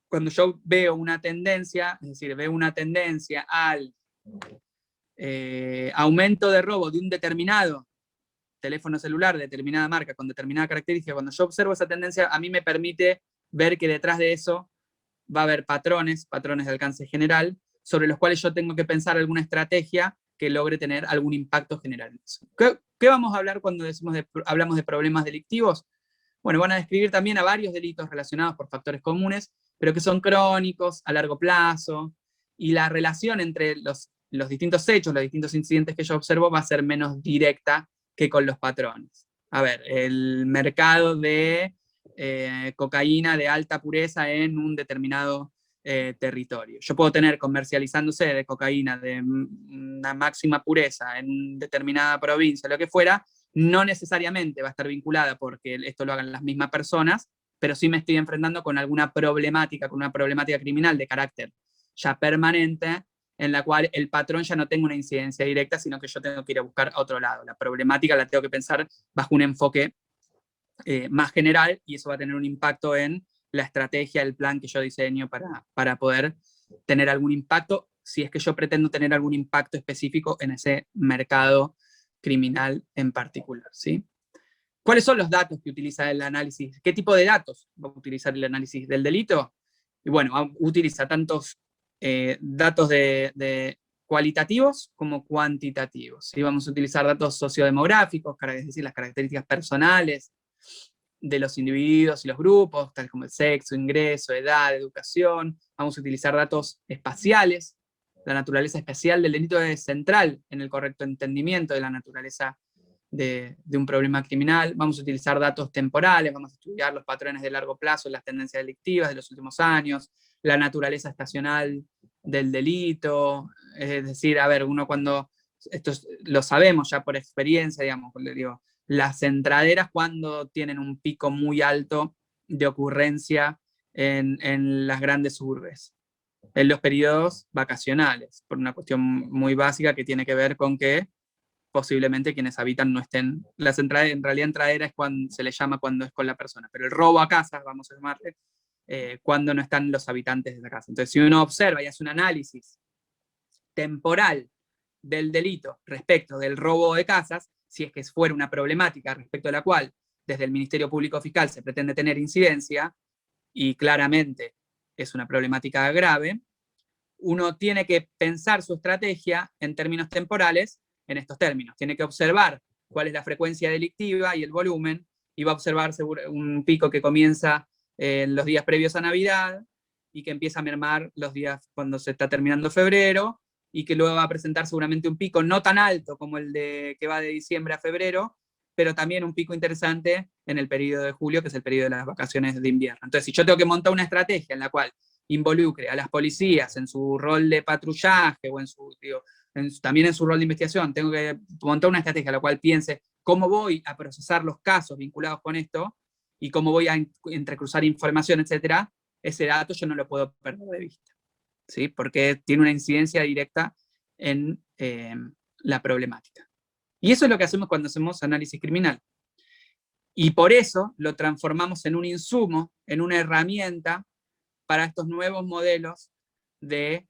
Cuando yo veo una tendencia, es decir, veo una tendencia al aumento de robo de un determinado teléfono celular de determinada marca con determinada característica, cuando yo observo esa tendencia, a mí me permite ver que detrás de eso va a haber patrones de alcance general, sobre los cuales yo tengo que pensar alguna estrategia que logre tener algún impacto general. ¿Qué vamos a hablar cuando hablamos de problemas delictivos? Bueno, van a describir también a varios delitos relacionados por factores comunes, pero que son crónicos, a largo plazo, y la relación entre los distintos hechos, los distintos incidentes que yo observo va a ser menos directa que con los patrones. A ver, el mercado de cocaína de alta pureza en un determinado territorio. Yo puedo tener comercializándose de cocaína de una máxima pureza en determinada provincia, lo que fuera, no necesariamente va a estar vinculada porque esto lo hagan las mismas personas, pero sí me estoy enfrentando con alguna problemática, con una problemática criminal de carácter ya permanente, en la cual el patrón ya no tenga una incidencia directa, sino que yo tengo que ir a buscar a otro lado. La problemática la tengo que pensar bajo un enfoque más general, y eso va a tener un impacto en la estrategia, el plan que yo diseño para poder tener algún impacto, si es que yo pretendo tener algún impacto específico en ese mercado criminal en particular, ¿sí? ¿Cuáles son los datos que utiliza el análisis? ¿Qué tipo de datos va a utilizar el análisis del delito? Y bueno, utiliza tantos datos de cualitativos como cuantitativos. ¿Sí? Vamos a utilizar datos sociodemográficos, es decir, las características personales de los individuos y los grupos, tal como el sexo, ingreso, edad, educación. Vamos a utilizar datos espaciales. La naturaleza espacial del delito es central en el correcto entendimiento de la naturaleza de un problema criminal. Vamos a utilizar datos temporales, vamos a estudiar los patrones de largo plazo, las tendencias delictivas de los últimos años, la naturaleza estacional del delito, es decir, a ver, uno cuando, esto lo sabemos ya por experiencia, digamos, digo, las entraderas cuando tienen un pico muy alto de ocurrencia en las grandes urbes, en los periodos vacacionales, por una cuestión muy básica que tiene que ver con que posiblemente quienes habitan no estén. Las entradas, en realidad entradera es cuando se le llama cuando es con la persona, pero el robo a casas, vamos a llamarle, cuando no están los habitantes de la casa. Entonces, si uno observa y hace un análisis temporal del delito respecto del robo de casas, si es que fuera una problemática respecto a la cual desde el Ministerio Público Fiscal se pretende tener incidencia, y claramente es una problemática grave, uno tiene que pensar su estrategia en términos temporales en estos términos. Tiene que observar cuál es la frecuencia delictiva y el volumen, y va a observar un pico que comienza en los días previos a Navidad y que empieza a mermar los días cuando se está terminando febrero, y que luego va a presentar seguramente un pico no tan alto como el que va de diciembre a febrero, pero también un pico interesante en el periodo de julio, que es el periodo de las vacaciones de invierno. Entonces, si yo tengo que montar una estrategia en la cual involucre a las policías en su rol de patrullaje o también en su rol de investigación, tengo que montar una estrategia en la cual piense cómo voy a procesar los casos vinculados con esto y cómo voy a entrecruzar información, etcétera, ese dato yo no lo puedo perder de vista. ¿sí? Porque tiene una incidencia directa en la problemática. Y eso es lo que hacemos cuando hacemos análisis criminal. Y por eso lo transformamos en un insumo, en una herramienta para estos nuevos modelos de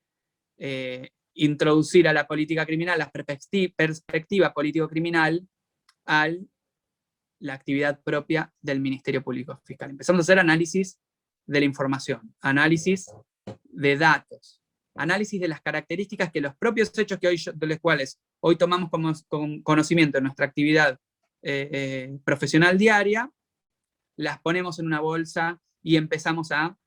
introducir a la política criminal, la perspectiva político-criminal, a la actividad propia del Ministerio Público Fiscal. Empezamos a hacer análisis de la información, análisis de datos, análisis de las características que los propios hechos que de los cuales hoy tomamos como conocimiento en nuestra actividad profesional diaria, las ponemos en una bolsa y empezamos a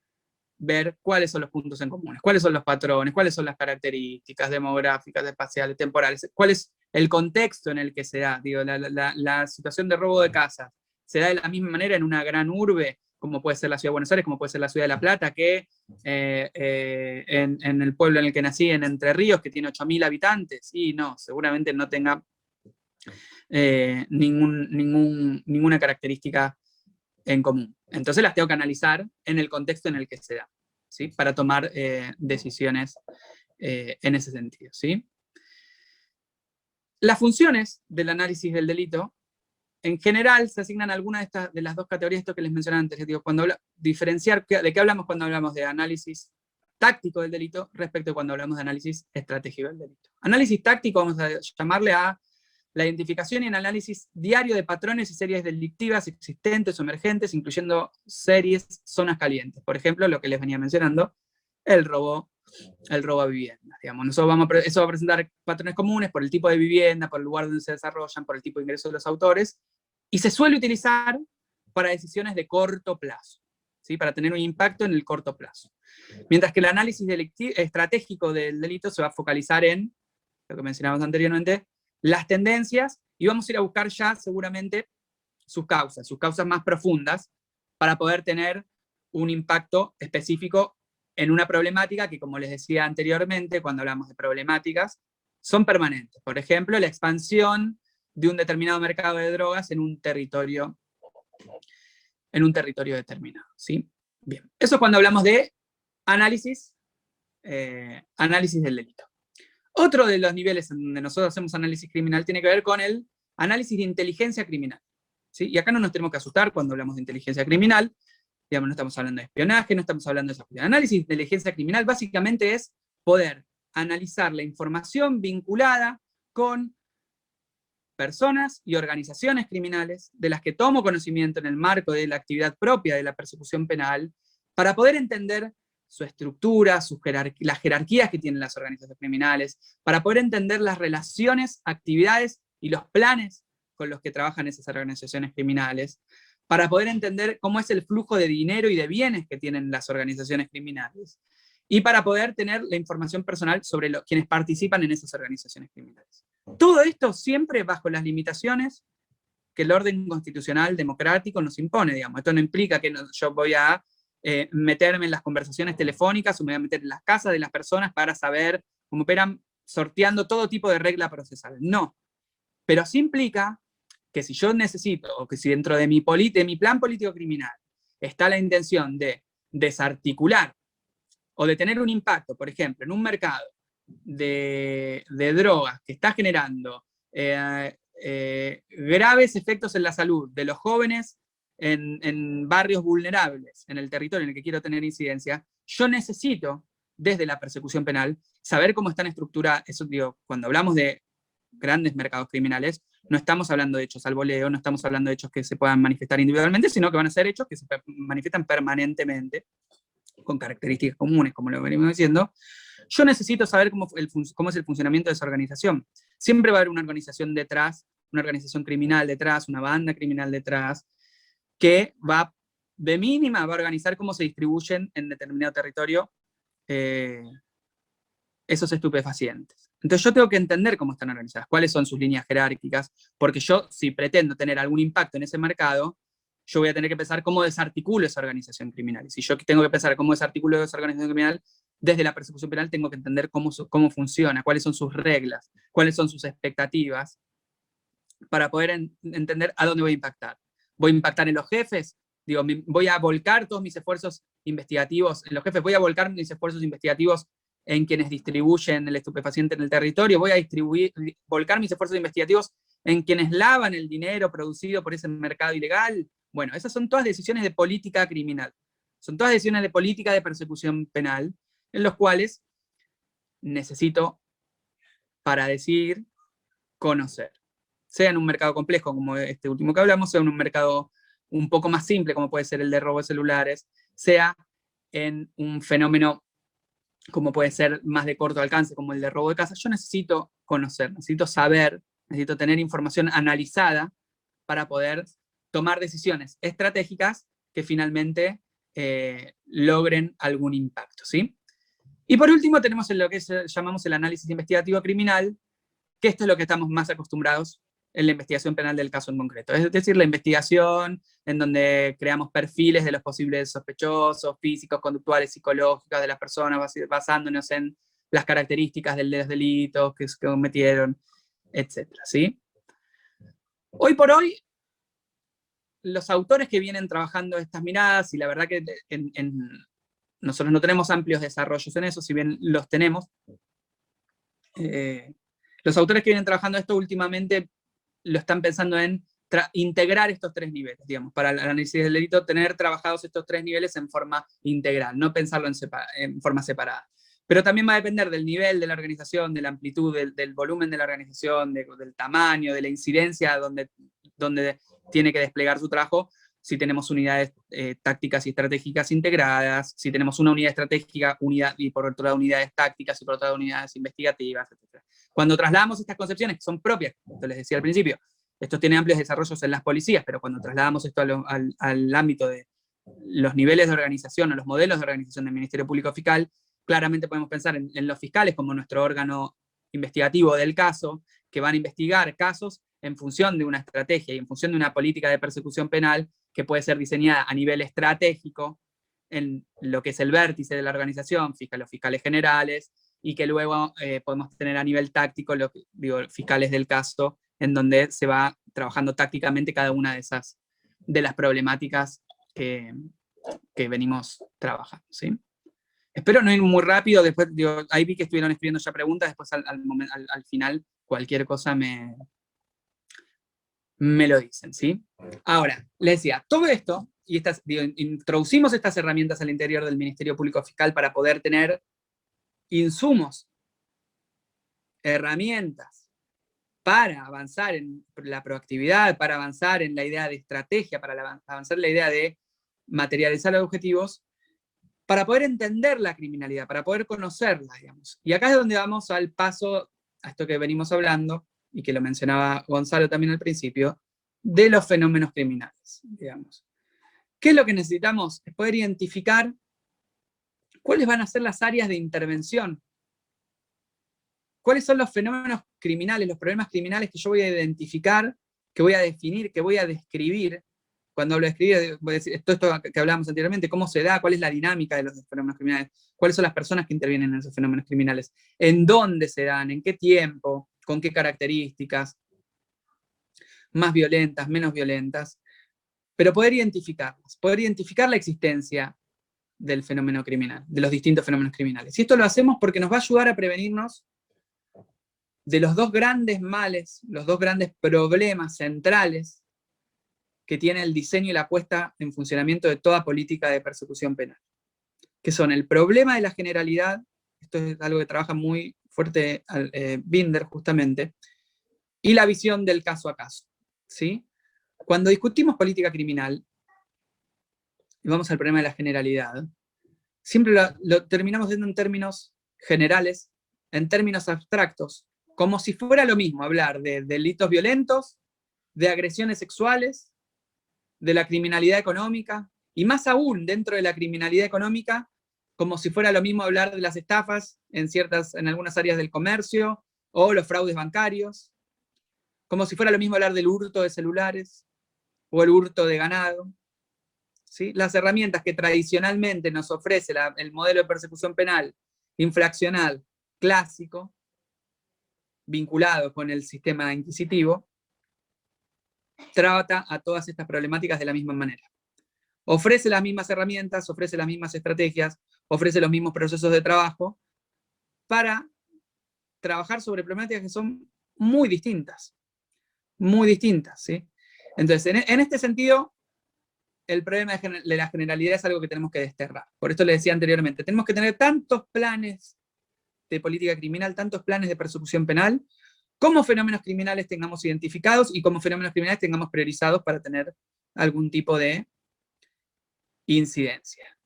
ver cuáles son los puntos en comunes, cuáles son los patrones, cuáles son las características demográficas, espaciales, temporales, cuál es el contexto en el que se da. Digo, la situación de robo de casas se da de la misma manera en una gran urbe, como puede ser la ciudad de Buenos Aires, como puede ser la ciudad de La Plata, que en el pueblo en el que nací, en Entre Ríos, que tiene 8.000 habitantes. Y no, seguramente no tenga ninguna característica en común. Entonces las tengo que analizar en el contexto en el que se da, ¿sí? Para tomar decisiones en ese sentido, ¿sí? Las funciones del análisis del delito, en general, se asignan a alguna de las dos categorías, esto que les mencionaba antes. Digo, diferenciar de qué hablamos cuando hablamos de análisis táctico del delito respecto a cuando hablamos de análisis estratégico del delito. Análisis táctico, vamos a llamarle a la identificación y el análisis diario de patrones y series delictivas existentes o emergentes, incluyendo series, zonas calientes. Por ejemplo, lo que les venía mencionando, el robo a viviendas. Digamos. Eso va a presentar patrones comunes por el tipo de vivienda, por el lugar donde se desarrollan, por el tipo de ingreso de los autores, y se suele utilizar para decisiones de corto plazo, ¿sí? Para tener un impacto en el corto plazo. Mientras que el análisis estratégico del delito se va a focalizar en, lo que mencionábamos anteriormente, las tendencias, y vamos a ir a buscar ya seguramente sus causas más profundas, para poder tener un impacto específico en una problemática que, como les decía anteriormente, cuando hablamos de problemáticas, son permanentes. Por ejemplo, la expansión de un determinado mercado de drogas en un territorio determinado, ¿sí? Bien, eso es cuando hablamos de análisis del delito. Otro de los niveles en donde nosotros hacemos análisis criminal tiene que ver con el análisis de inteligencia criminal, ¿sí? Y acá no nos tenemos que asustar cuando hablamos de inteligencia criminal. Digamos, no estamos hablando de espionaje, no estamos hablando de esa cuestión. Análisis de inteligencia criminal básicamente es poder analizar la información vinculada con personas y organizaciones criminales de las que tomo conocimiento en el marco de la actividad propia de la persecución penal, para poder entender su estructura, las jerarquías que tienen las organizaciones criminales, para poder entender las relaciones, actividades y los planes con los que trabajan esas organizaciones criminales, para poder entender cómo es el flujo de dinero y de bienes que tienen las organizaciones criminales, y para poder tener la información personal sobre quienes participan en esas organizaciones criminales. Todo esto siempre bajo las limitaciones que el orden constitucional democrático nos impone, digamos. Esto no implica que yo voy a meterme en las conversaciones telefónicas o me voy a meter en las casas de las personas para saber cómo operan, sorteando todo tipo de regla procesal. No. Pero sí implica que si yo necesito, o que si dentro de mi plan político criminal está la intención de desarticular o de tener un impacto, por ejemplo, en un mercado de drogas que está generando graves efectos en la salud de los jóvenes en barrios vulnerables, en el territorio en el que quiero tener incidencia, yo necesito, desde la persecución penal, saber cómo están estructuradas. Eso digo, cuando hablamos de grandes mercados criminales, no estamos hablando de hechos al voleo, no estamos hablando de hechos que se puedan manifestar individualmente, sino que van a ser hechos que se manifiestan permanentemente, con características comunes, como lo venimos diciendo. Yo necesito saber cómo es el funcionamiento de esa organización. Siempre va a haber una organización detrás, una organización criminal detrás, una banda criminal detrás, que va, de mínima, va a organizar cómo se distribuyen en determinado territorio esos estupefacientes. Entonces yo tengo que entender cómo están organizadas, cuáles son sus líneas jerárquicas, porque yo, si pretendo tener algún impacto en ese mercado, yo voy a tener que pensar cómo desarticulo esa organización criminal. Y si yo tengo que pensar cómo desarticulo esa organización criminal, desde la persecución penal tengo que entender cómo funciona, cuáles son sus reglas, cuáles son sus expectativas, para poder entender a dónde voy a impactar. ¿Voy a impactar en los jefes? Digo, voy a volcar todos mis esfuerzos investigativos en los jefes, voy a volcar mis esfuerzos investigativos en quienes distribuyen el estupefaciente en el territorio, voy a volcar mis esfuerzos investigativos en quienes lavan el dinero producido por ese mercado ilegal. Bueno, esas son todas decisiones de política criminal. Son todas decisiones de política de persecución penal, en los cuales necesito, para decidir, conocer. Sea en un mercado complejo, como este último que hablamos, sea en un mercado un poco más simple, como puede ser el de robo de celulares, sea en un fenómeno como puede ser más de corto alcance, como el de robo de casa. Yo necesito conocer, necesito saber, necesito tener información analizada para poder tomar decisiones estratégicas que finalmente logren algún impacto, ¿sí? Y por último tenemos lo que llamamos el análisis investigativo criminal, que esto es lo que estamos más acostumbrados en la investigación penal del caso en concreto. Es decir, la investigación en donde creamos perfiles de los posibles sospechosos, físicos, conductuales, psicológicos de las personas, basándonos en las características de los delitos que cometieron, etc. ¿Sí? Hoy por hoy, los autores que vienen trabajando estas miradas, y la verdad que nosotros no tenemos amplios desarrollos en eso, si bien los tenemos, los autores que vienen trabajando esto últimamente lo están pensando en integrar estos tres niveles, digamos, para el análisis del delito, tener trabajados estos tres niveles en forma integral, no pensarlo en forma separada. Pero también va a depender del nivel de la organización, de la amplitud, del volumen de la organización, del tamaño, de la incidencia donde tiene que desplegar su trabajo, si tenemos unidades tácticas y estratégicas integradas, si tenemos una unidad estratégica, y por otro lado unidades tácticas, y por otro lado unidades investigativas, etc. Cuando trasladamos estas concepciones, que son propias, como les decía al principio, esto tiene amplios desarrollos en las policías, pero cuando trasladamos esto al ámbito de los niveles de organización o los modelos de organización del Ministerio Público Fiscal, claramente podemos pensar en los fiscales como nuestro órgano investigativo del caso, que van a investigar casos en función de una estrategia y en función de una política de persecución penal que puede ser diseñada a nivel estratégico en lo que es el vértice de la organización, los fiscales generales, y que luego podemos tener a nivel táctico, fiscales del caso, en donde se va trabajando tácticamente cada una de las problemáticas que venimos trabajando, ¿sí? Espero no ir muy rápido, después ahí vi que estuvieron escribiendo ya preguntas, después al final cualquier cosa me lo dicen, ¿sí? Ahora, les decía, todo esto, y introducimos estas herramientas al interior del Ministerio Público Fiscal para poder tener insumos, herramientas, para avanzar en la proactividad, para avanzar en la idea de estrategia, para avanzar en la idea de materializar los objetivos, para poder entender la criminalidad, para poder conocerla, digamos. Y acá es donde vamos al paso, a esto que venimos hablando, y que lo mencionaba Gonzalo también al principio, de los fenómenos criminales, digamos. ¿Qué es lo que necesitamos? Es poder identificar cuáles van a ser las áreas de intervención, cuáles son los fenómenos criminales, los problemas criminales que yo voy a identificar, que voy a definir, que voy a describir. Cuando hablo de escribir, voy a decir esto que hablábamos anteriormente, cómo se da, cuál es la dinámica de los fenómenos criminales, cuáles son las personas que intervienen en esos fenómenos criminales, en dónde se dan, en qué tiempo, con qué características, más violentas, menos violentas, pero poder identificar la existencia del fenómeno criminal, de los distintos fenómenos criminales. Y esto lo hacemos porque nos va a ayudar a prevenirnos de los dos grandes males, los dos grandes problemas centrales que tiene el diseño y la puesta en funcionamiento de toda política de persecución penal, que son el problema de la generalidad, esto es algo que trabaja muy fuerte Binder justamente, y la visión del caso a caso, ¿sí? Cuando discutimos política criminal, y vamos al problema de la generalidad, siempre lo terminamos viendo en términos generales, en términos abstractos, como si fuera lo mismo hablar de delitos violentos, de agresiones sexuales, de la criminalidad económica, y más aún dentro de la criminalidad económica, como si fuera lo mismo hablar de las estafas en algunas áreas del comercio, o los fraudes bancarios, como si fuera lo mismo hablar del hurto de celulares, o el hurto de ganado. ¿Sí? Las herramientas que tradicionalmente nos ofrece el modelo de persecución penal infraccional clásico, vinculado con el sistema inquisitivo, trata a todas estas problemáticas de la misma manera. Ofrece las mismas herramientas, ofrece las mismas estrategias, ofrece los mismos procesos de trabajo, para trabajar sobre problemáticas que son muy distintas, ¿sí? Entonces, en este sentido, el problema de la generalidad es algo que tenemos que desterrar. Por esto le decía anteriormente, tenemos que tener tantos planes de política criminal, tantos planes de persecución penal, como fenómenos criminales tengamos identificados y como fenómenos criminales tengamos priorizados para tener algún tipo de incidencia.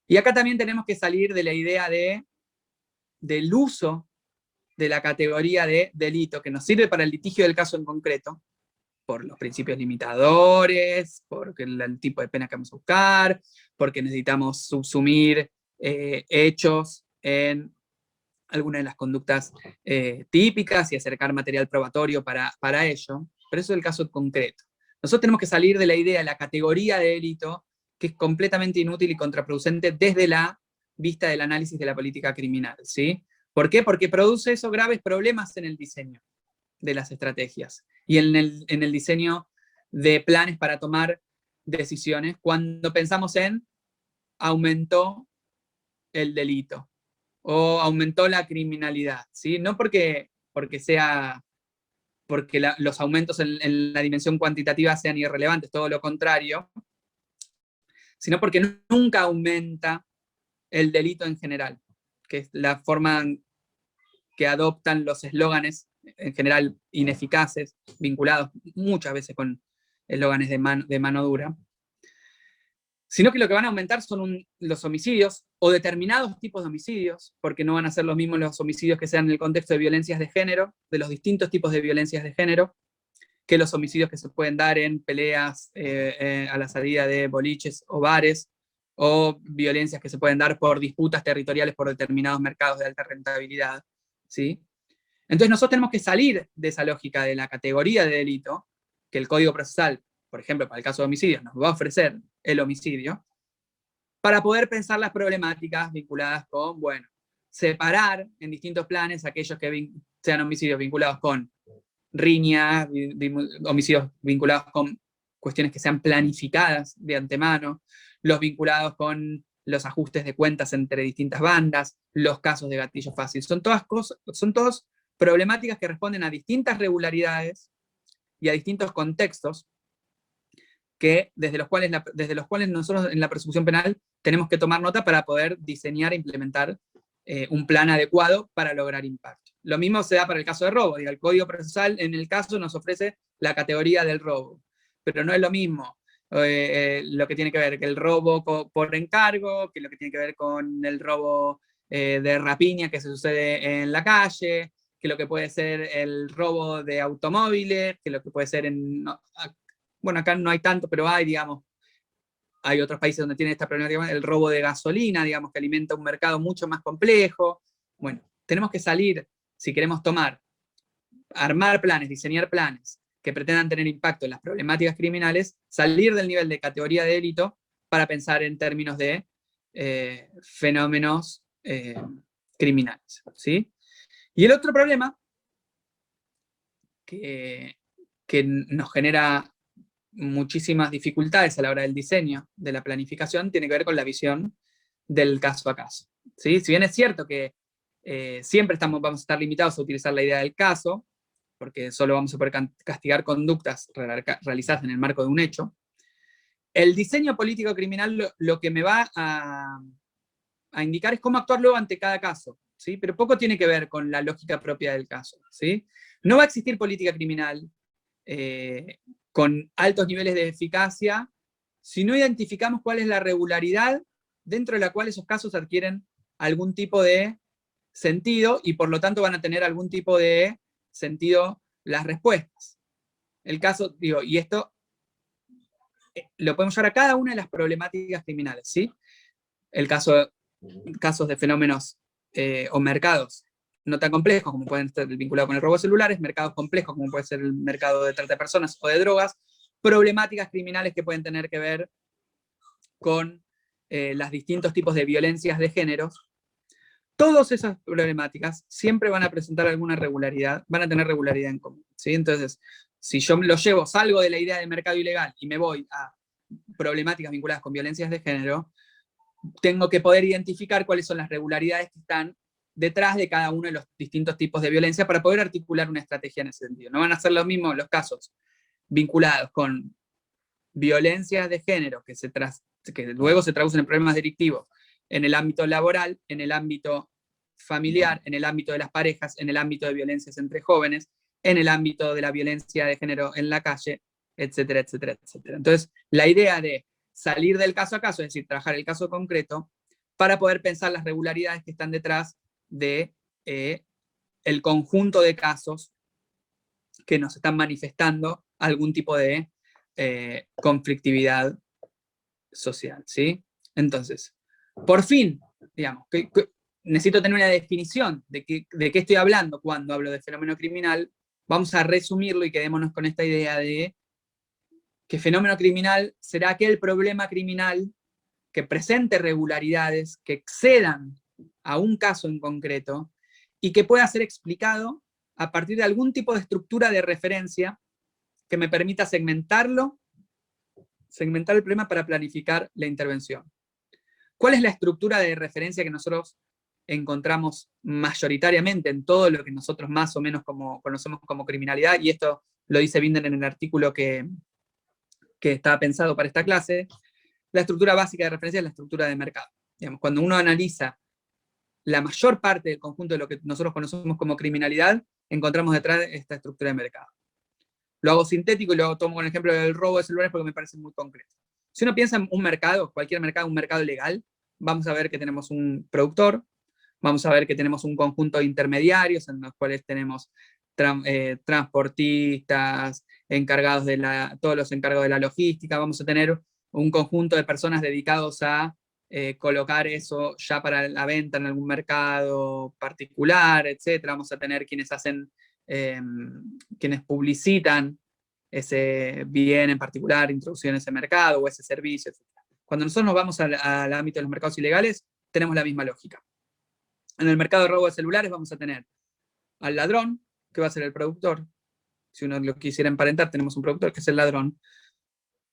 Y acá también tenemos que salir de la idea del uso de la categoría de delito, que nos sirve para el litigio del caso en concreto, por los principios limitadores, porque el tipo de pena que vamos a buscar, porque necesitamos subsumir hechos en alguna de las conductas típicas y acercar material probatorio para ello, pero eso es el caso concreto. Nosotros tenemos que salir de la idea de la categoría de delito, que es completamente inútil y contraproducente desde la vista del análisis de la política criminal, ¿sí? ¿Por qué? Porque produce esos graves problemas en el diseño de las estrategias y en el diseño de planes para tomar decisiones cuando pensamos en aumentó el delito o aumentó la criminalidad, ¿sí? No porque los aumentos en la dimensión cuantitativa sean irrelevantes, todo lo contrario, sino porque nunca aumenta el delito en general, que es la forma que adoptan los eslóganes, en general ineficaces, vinculados muchas veces con eslóganes de mano dura, sino que lo que van a aumentar son los homicidios o determinados tipos de homicidios, porque no van a ser los mismos los homicidios que sean en el contexto de violencias de género, de los distintos tipos de violencias de género, que los homicidios que se pueden dar en peleas a la salida de boliches o bares, o violencias que se pueden dar por disputas territoriales por determinados mercados de alta rentabilidad, ¿sí? Entonces nosotros tenemos que salir de esa lógica de la categoría de delito, que el Código Procesal, por ejemplo, para el caso de homicidios, nos va a ofrecer el homicidio, para poder pensar las problemáticas vinculadas con, bueno, separar en distintos planes aquellos que sean homicidios vinculados con riñas, homicidios vinculados con cuestiones que sean planificadas de antemano, los vinculados con los ajustes de cuentas entre distintas bandas, los casos de gatillo fácil. Son todas problemáticas que responden a distintas regularidades y a distintos contextos desde los cuales nosotros en la persecución penal tenemos que tomar nota para poder diseñar e implementar un plan adecuado para lograr impacto. Lo mismo se da para el caso de robo. El Código Procesal en el caso nos ofrece la categoría del robo, pero no es lo mismo lo que tiene que ver que el robo por encargo, que lo que tiene que ver con el robo de rapiña que se sucede en la calle, que lo que puede ser el robo de automóviles, que lo que puede ser bueno, acá no hay tanto, pero hay otros países donde tienen esta problemática, el robo de gasolina, digamos, que alimenta un mercado mucho más complejo. Bueno, tenemos que salir, si queremos armar planes, diseñar planes que pretendan tener impacto en las problemáticas criminales, salir del nivel de categoría de delito para pensar en términos de fenómenos criminales, ¿sí? Y el otro problema que nos genera muchísimas dificultades a la hora del diseño de la planificación tiene que ver con la visión del caso a caso, ¿sí? Si bien es cierto que siempre vamos a estar limitados a utilizar la idea del caso, porque solo vamos a poder castigar conductas realizadas en el marco de un hecho, el diseño político criminal lo que me va a indicar es cómo actuar luego ante cada caso, ¿sí? Pero poco tiene que ver con la lógica propia del caso, ¿sí? No va a existir política criminal con altos niveles de eficacia si no identificamos cuál es la regularidad dentro de la cual esos casos adquieren algún tipo de sentido y por lo tanto van a tener algún tipo de sentido las respuestas. El caso, y esto lo podemos llevar a cada una de las problemáticas criminales, ¿sí? Casos de fenómenos o mercados no tan complejos como pueden estar vinculados con el robo de celulares, mercados complejos como puede ser el mercado de trata de personas o de drogas, problemáticas criminales que pueden tener que ver con los distintos tipos de violencias de género. Todas esas problemáticas siempre van a presentar alguna regularidad, van a tener regularidad en común, ¿sí? Entonces, si yo salgo de la idea de mercado ilegal y me voy a problemáticas vinculadas con violencias de género, tengo que poder identificar cuáles son las regularidades que están detrás de cada uno de los distintos tipos de violencia para poder articular una estrategia en ese sentido. No van a ser los mismos los casos vinculados con violencias de género que luego se traducen en problemas delictivos en el ámbito laboral, en el ámbito familiar, en el ámbito de las parejas, en el ámbito de violencias entre jóvenes, en el ámbito de la violencia de género en la calle, etcétera, etcétera, etcétera. Entonces, la idea de salir del caso a caso, es decir, trabajar el caso concreto, para poder pensar las regularidades que están detrás de el conjunto de casos que nos están manifestando algún tipo de conflictividad social, ¿sí? Entonces, por fin, digamos, necesito tener una definición de qué estoy hablando cuando hablo de fenómeno criminal. Vamos a resumirlo y quedémonos con esta idea de que fenómeno criminal será aquel problema criminal que presente regularidades que excedan a un caso en concreto y que pueda ser explicado a partir de algún tipo de estructura de referencia que me permita segmentar el problema para planificar la intervención. ¿Cuál es la estructura de referencia que nosotros encontramos mayoritariamente en todo lo que nosotros más o menos conocemos como criminalidad? Y esto lo dice Binder en el artículo que estaba pensado para esta clase. La estructura básica de referencia es la estructura de mercado. Digamos, cuando uno analiza la mayor parte del conjunto de lo que nosotros conocemos como criminalidad, encontramos detrás esta estructura de mercado. Lo hago sintético y lo tomo con el ejemplo del robo de celulares porque me parece muy concreto. Si uno piensa en un mercado, cualquier mercado, un mercado legal, vamos a ver que tenemos un productor, vamos a ver que tenemos un conjunto de intermediarios en los cuales tenemos transportistas, todos los encargados de la logística, vamos a tener un conjunto de personas dedicados a colocar eso ya para la venta en algún mercado particular, etc. Vamos a tener quienes quienes publicitan ese bien en particular, introducido en ese mercado o ese servicio, etc. Cuando nosotros nos vamos al ámbito de los mercados ilegales, tenemos la misma lógica. En el mercado de robo de celulares vamos a tener al ladrón, que va a ser el productor. Si uno lo quisiera emparentar, tenemos un productor que es el ladrón.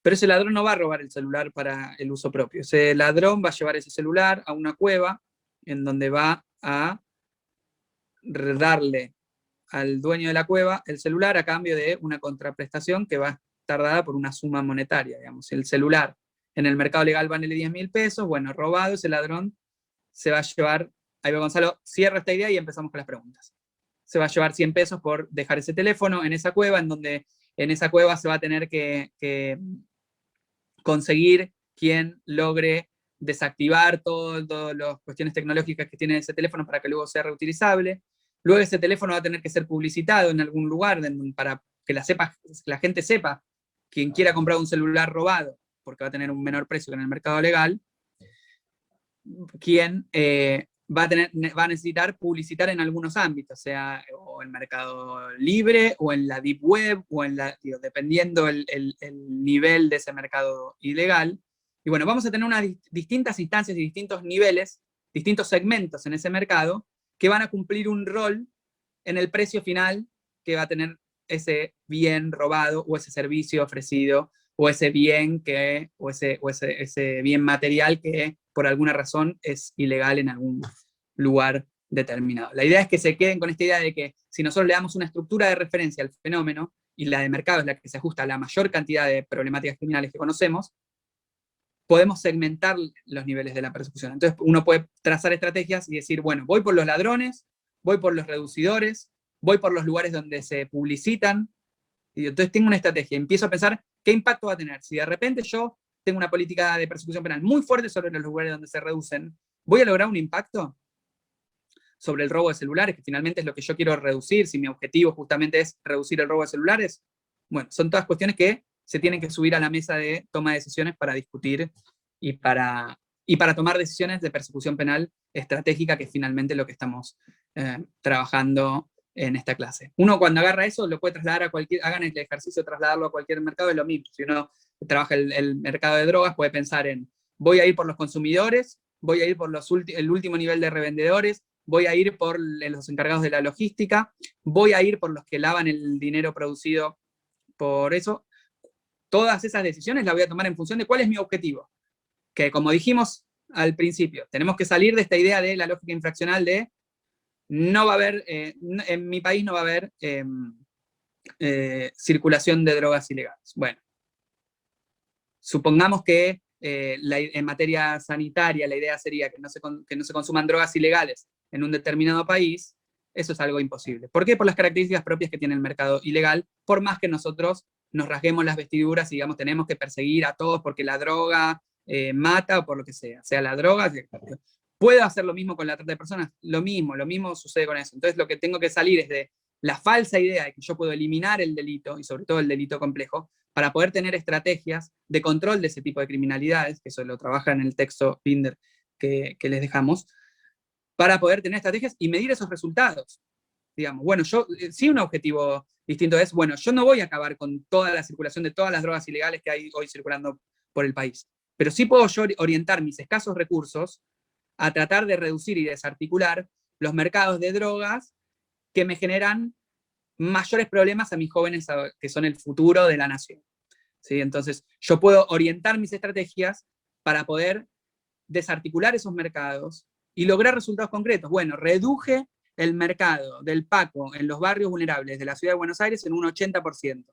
Pero ese ladrón no va a robar el celular para el uso propio. Ese ladrón va a llevar ese celular a una cueva en donde va a darle al dueño de la cueva el celular a cambio de una contraprestación que va a estar dada por una suma monetaria. Digamos. Si el celular en el mercado legal vale 10.000 pesos, bueno, robado, ese ladrón se va a llevar, ahí va Gonzalo, cierra esta idea y empezamos con las preguntas. Se va a llevar 100 pesos por dejar ese teléfono en esa cueva, en donde en esa cueva se va a tener que conseguir quien logre desactivar todas las cuestiones tecnológicas que tiene ese teléfono para que luego sea reutilizable. Luego ese teléfono va a tener que ser publicitado en algún lugar para que la gente sepa, quien quiera comprar un celular robado, porque va a tener un menor precio que en el mercado legal, quien va a necesitar publicitar en algunos ámbitos, sea o en mercado libre, o en la deep web, o dependiendo el nivel de ese mercado ilegal. Y bueno, vamos a tener distintas instancias y distintos niveles, distintos segmentos en ese mercado, que van a cumplir un rol en el precio final que va a tener ese bien robado, o ese servicio ofrecido, o ese bien ese bien material que por alguna razón es ilegal en algún lugar determinado. La idea es que se queden con esta idea de que si nosotros le damos una estructura de referencia al fenómeno, y la de mercado es la que se ajusta a la mayor cantidad de problemáticas criminales que conocemos, podemos segmentar los niveles de la persecución. Entonces uno puede trazar estrategias y decir, bueno, voy por los ladrones, voy por los reducidores, voy por los lugares donde se publicitan, y entonces tengo una estrategia, empiezo a pensar qué impacto va a tener. Si de repente yo tengo una política de persecución penal muy fuerte sobre los lugares donde se reducen, ¿voy a lograr un impacto sobre el robo de celulares, que finalmente es lo que yo quiero reducir, si mi objetivo justamente es reducir el robo de celulares? Bueno, son todas cuestiones que se tienen que subir a la mesa de toma de decisiones para discutir y para tomar decisiones de persecución penal estratégica, que es finalmente lo que estamos trabajando en esta clase. Uno cuando agarra eso lo puede trasladar a hagan el ejercicio de trasladarlo a cualquier mercado, es lo mismo. Si uno trabaja el mercado de drogas, puede pensar en, voy a ir por los consumidores, voy a ir por el último nivel de revendedores, voy a ir por los encargados de la logística, voy a ir por los que lavan el dinero producido por eso. Todas esas decisiones las voy a tomar en función de cuál es mi objetivo. Que como dijimos al principio, tenemos que salir de esta idea de la lógica infraccional de no va a haber, en mi país no va a haber circulación de drogas ilegales. Bueno, supongamos que en materia sanitaria la idea sería que no se consuman drogas ilegales en un determinado país. Eso es algo imposible. ¿Por qué? Por las características propias que tiene el mercado ilegal, por más que nosotros nos rasguemos las vestiduras y digamos tenemos que perseguir a todos porque la droga mata o por lo que sea la droga. ¿Puedo hacer lo mismo con la trata de personas? Lo mismo sucede con eso. Entonces lo que tengo que salir es de la falsa idea de que yo puedo eliminar el delito, y sobre todo el delito complejo, para poder tener estrategias de control de ese tipo de criminalidades, que eso lo trabaja en el texto Binder que les dejamos, para poder tener estrategias y medir esos resultados. Digamos, bueno, sí, un objetivo distinto es, bueno, yo no voy a acabar con toda la circulación de todas las drogas ilegales que hay hoy circulando por el país, pero sí puedo yo orientar mis escasos recursos a tratar de reducir y desarticular los mercados de drogas que me generan mayores problemas a mis jóvenes que son el futuro de la nación. ¿Sí? Entonces, yo puedo orientar mis estrategias para poder desarticular esos mercados y lograr resultados concretos. Bueno, reduje el mercado del Paco en los barrios vulnerables de la ciudad de Buenos Aires en un 80%.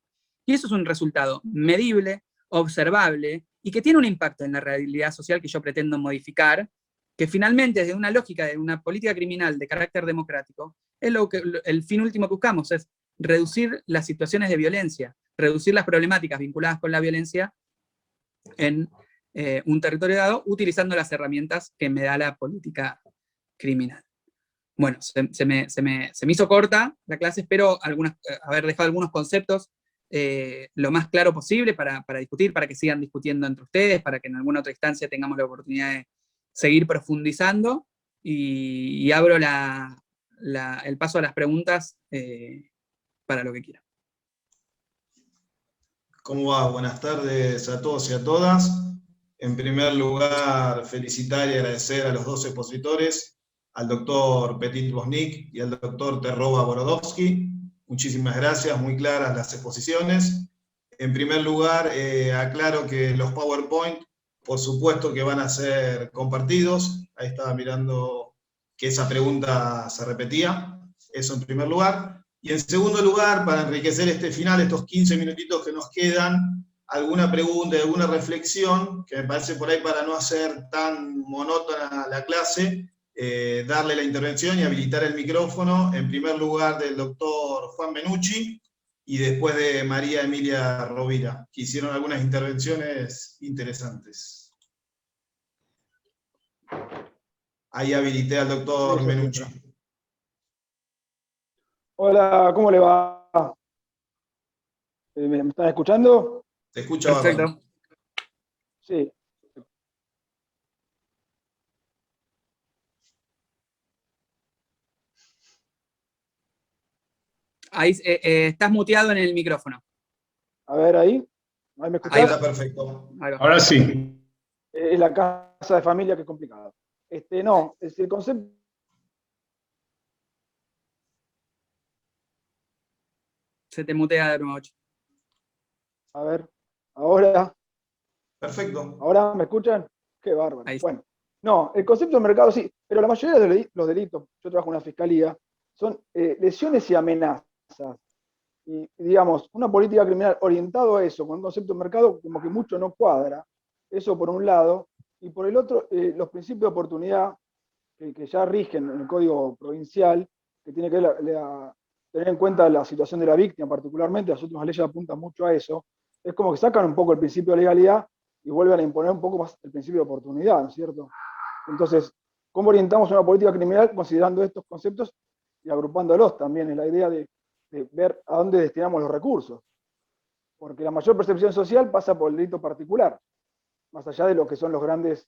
Y eso es un resultado medible, observable, y que tiene un impacto en la realidad social que yo pretendo modificar, que finalmente desde una lógica de una política criminal de carácter democrático, es el fin último que buscamos, es reducir las situaciones de violencia, reducir las problemáticas vinculadas con la violencia en un territorio dado, utilizando las herramientas que me da la política criminal. Bueno, se me hizo corta la clase, espero haber dejado algunos conceptos lo más claro posible para discutir, para que sigan discutiendo entre ustedes, para que en alguna otra instancia tengamos la oportunidad de seguir profundizando, y abro el paso a las preguntas para lo que quieran. ¿Cómo va? Buenas tardes a todos y a todas. En primer lugar, felicitar y agradecer a los dos expositores, al doctor Petit Bosnik y al doctor Terroba Borodovsky. Muchísimas gracias, muy claras las exposiciones. En primer lugar, aclaro que los PowerPoint, por supuesto que van a ser compartidos. Ahí estaba mirando que esa pregunta se repetía. Eso en primer lugar. Y en segundo lugar, para enriquecer este final, estos 15 minutitos que nos quedan, alguna pregunta y alguna reflexión, que me parece por ahí para no hacer tan monótona la clase, darle la intervención y habilitar el micrófono, en primer lugar del doctor Juan Benucci, y después de María Emilia Rovira, que hicieron algunas intervenciones interesantes. Ahí habilité al doctor Benucci. Hola, ¿cómo le va? ¿Me están escuchando? Te escucho. Perfecto. Sí. Ahí estás muteado en el micrófono. A ver, ahí. ¿Ahí me escuchás? Ahí está perfecto. Ahora sí. Es la casa de familia, que es complicado. No, es el concepto. Se te mutea de nuevo. A ver, ahora. Perfecto. ¿Ahora me escuchan? Qué bárbaro. Ahí sí. Bueno, no, el concepto de mercado sí, pero la mayoría de los delitos, yo trabajo en una fiscalía, son lesiones y amenazas. Y digamos, una política criminal orientada a eso, con un concepto de mercado como que mucho no cuadra. Eso por un lado. Y por el otro, los principios de oportunidad que ya rigen en el Código Provincial, que tiene que tener en cuenta la situación de la víctima particularmente, las últimas leyes apuntan mucho a eso, es como que sacan un poco el principio de legalidad y vuelven a imponer un poco más el principio de oportunidad, ¿no es cierto? Entonces, ¿cómo orientamos una política criminal considerando estos conceptos y agrupándolos también? Es la idea de ver a dónde destinamos los recursos. Porque la mayor percepción social pasa por el delito particular, más allá de lo que son los grandes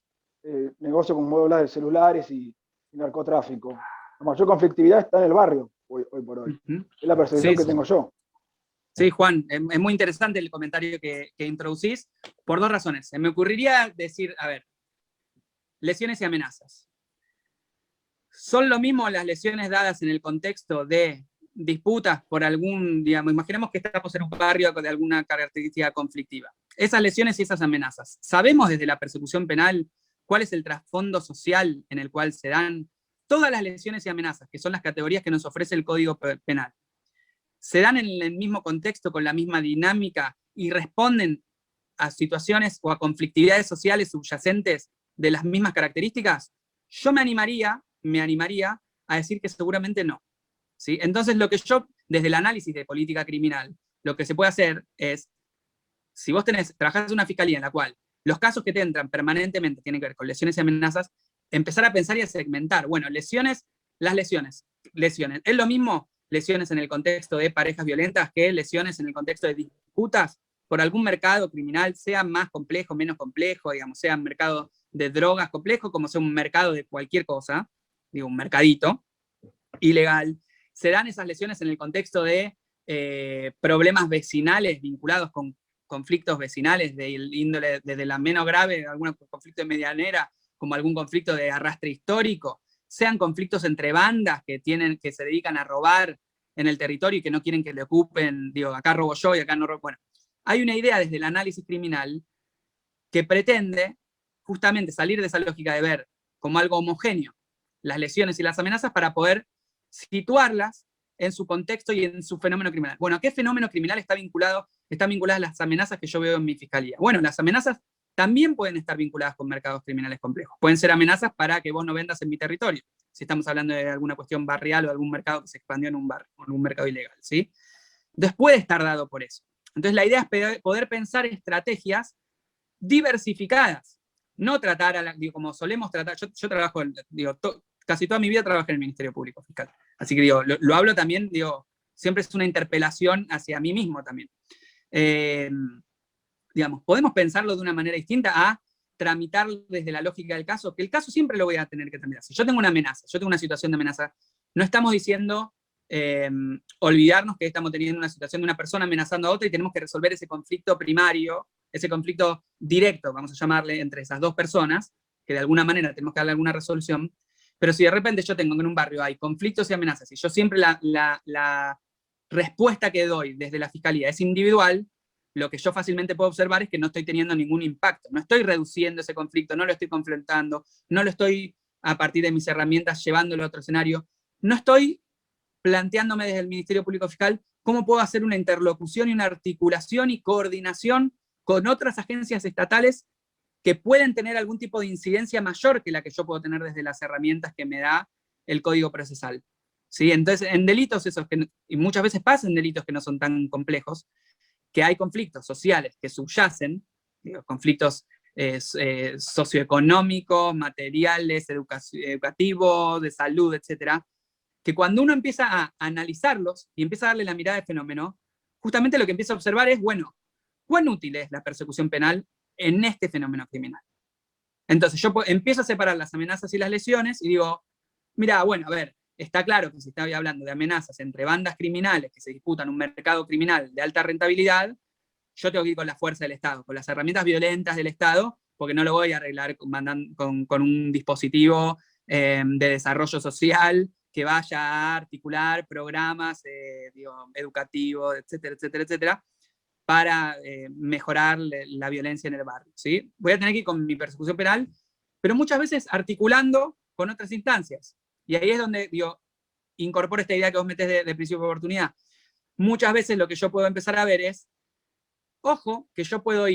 negocios como modo de celulares y narcotráfico. La mayor conflictividad está en el barrio, hoy por hoy. Es la percepción que tengo yo. Sí, Juan, es muy interesante el comentario que introducís, por dos razones. Me ocurriría decir, a ver, lesiones y amenazas. ¿Son lo mismo las lesiones dadas en el contexto de disputas por algún, digamos, imaginemos que estamos en un barrio de alguna característica conflictiva? Esas lesiones y esas amenazas, ¿sabemos desde la persecución penal cuál es el trasfondo social en el cual se dan todas las lesiones y amenazas, que son las categorías que nos ofrece el Código Penal, se dan en el mismo contexto, con la misma dinámica, y responden a situaciones o a conflictividades sociales subyacentes de las mismas características, yo me animaría a decir que seguramente no. ¿Sí? Entonces, lo que yo, desde el análisis de política criminal, lo que se puede hacer es, si vos trabajás en una fiscalía en la cual los casos que te entran permanentemente tienen que ver con lesiones y amenazas, empezar a pensar y a segmentar. Bueno, lesiones. ¿Es lo mismo lesiones en el contexto de parejas violentas que lesiones en el contexto de disputas por algún mercado criminal, sea más complejo, menos complejo, digamos, sea un mercado de drogas complejo, como sea un mercado de cualquier cosa, digo, un mercadito ilegal? Se dan esas lesiones en el contexto de problemas vecinales vinculados con conflictos vecinales de índole, desde la menos grave, algún conflicto de medianera, como algún conflicto de arrastre histórico, sean conflictos entre bandas que se dedican a robar en el territorio y que no quieren que le ocupen, digo, acá robo yo y acá no robo. Bueno, hay una idea desde el análisis criminal que pretende justamente salir de esa lógica de ver como algo homogéneo las lesiones y las amenazas para poder situarlas en su contexto y en su fenómeno criminal. Bueno, ¿a qué fenómeno criminal están vinculadas las amenazas que yo veo en mi fiscalía? Bueno, las amenazas también pueden estar vinculadas con mercados criminales complejos. Pueden ser amenazas para que vos no vendas en mi territorio, si estamos hablando de alguna cuestión barrial o algún mercado que se expandió en un barrio, en un mercado ilegal, ¿sí? Entonces puede estar dado por eso. Entonces la idea es poder pensar estrategias diversificadas, no tratar, como solemos tratar, yo trabajo, casi toda mi vida trabajé en el Ministerio Público Fiscal, así que lo hablo también, siempre es una interpelación hacia mí mismo también. Digamos, podemos pensarlo de una manera distinta a tramitarlo desde la lógica del caso, que el caso siempre lo voy a tener que tramitar. Si yo tengo una amenaza, yo tengo una situación de amenaza, no estamos diciendo olvidarnos que estamos teniendo una situación de una persona amenazando a otra y tenemos que resolver ese conflicto primario, ese conflicto directo, vamos a llamarle, entre esas dos personas, que de alguna manera tenemos que darle alguna resolución. Pero si de repente yo tengo que en un barrio hay conflictos y amenazas, y yo siempre la respuesta que doy desde la fiscalía es individual, lo que yo fácilmente puedo observar es que no estoy teniendo ningún impacto, no estoy reduciendo ese conflicto, no lo estoy confrontando, no lo estoy a partir de mis herramientas llevándolo a otro escenario, no estoy planteándome desde el Ministerio Público Fiscal cómo puedo hacer una interlocución y una articulación y coordinación con otras agencias estatales que pueden tener algún tipo de incidencia mayor que la que yo puedo tener desde las herramientas que me da el Código Procesal. ¿Sí? Entonces, en delitos esos, y muchas veces pasa en delitos que no son tan complejos, que hay conflictos sociales que subyacen, conflictos socioeconómicos, materiales, educativos, de salud, etcétera, que cuando uno empieza a analizarlos y empieza a darle la mirada de fenómeno, justamente lo que empieza a observar es, bueno, ¿cuán útil es la persecución penal en este fenómeno criminal? Entonces yo empiezo a separar las amenazas y las lesiones y digo, mira, bueno, a ver, está claro que si está hablando de amenazas entre bandas criminales que se disputan un mercado criminal de alta rentabilidad, yo tengo que ir con la fuerza del Estado, con las herramientas violentas del Estado, porque no lo voy a arreglar con un dispositivo de desarrollo social que vaya a articular programas educativos, etcétera, etcétera, etcétera, para mejorar la violencia en el barrio. ¿Sí? Voy a tener que ir con mi persecución penal, pero muchas veces articulando con otras instancias. Y ahí es donde incorporo esta idea que vos metés de principio de oportunidad. Muchas veces lo que yo puedo empezar a ver es, ojo, que yo puedo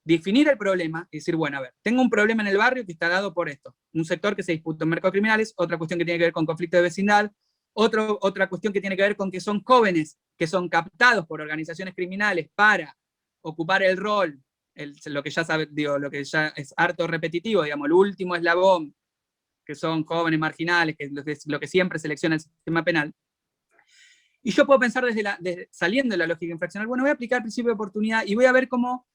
definir el problema y decir, bueno, a ver, tengo un problema en el barrio que está dado por esto. Un sector que se disputa en mercados criminales, otra cuestión que tiene que ver con conflicto de vecindad, otra cuestión que tiene que ver con que son jóvenes que son captados por organizaciones criminales para ocupar el rol, lo que ya sabe, lo que ya es harto repetitivo, digamos, el último eslabón, que son jóvenes marginales, que es lo que siempre selecciona el sistema penal. Y yo puedo pensar saliendo de la lógica infraccional, bueno, voy a aplicar el principio de oportunidad y voy a ver cómo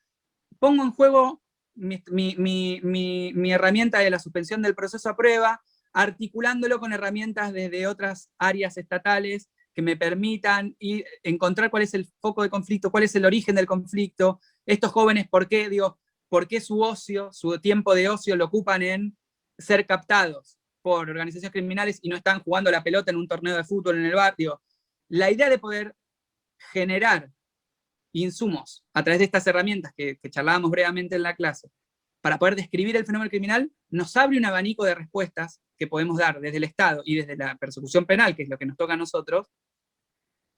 pongo en juego mi herramienta de la suspensión del proceso a prueba, articulándolo con herramientas desde otras áreas estatales que me permitan encontrar cuál es el foco de conflicto, cuál es el origen del conflicto, estos jóvenes, ¿por qué su ocio, su tiempo de ocio lo ocupan en ser captados por organizaciones criminales y no están jugando la pelota en un torneo de fútbol en el barrio? La idea de poder generar insumos a través de estas herramientas que charlábamos brevemente en la clase, para poder describir el fenómeno criminal, nos abre un abanico de respuestas que podemos dar desde el Estado y desde la persecución penal, que es lo que nos toca a nosotros,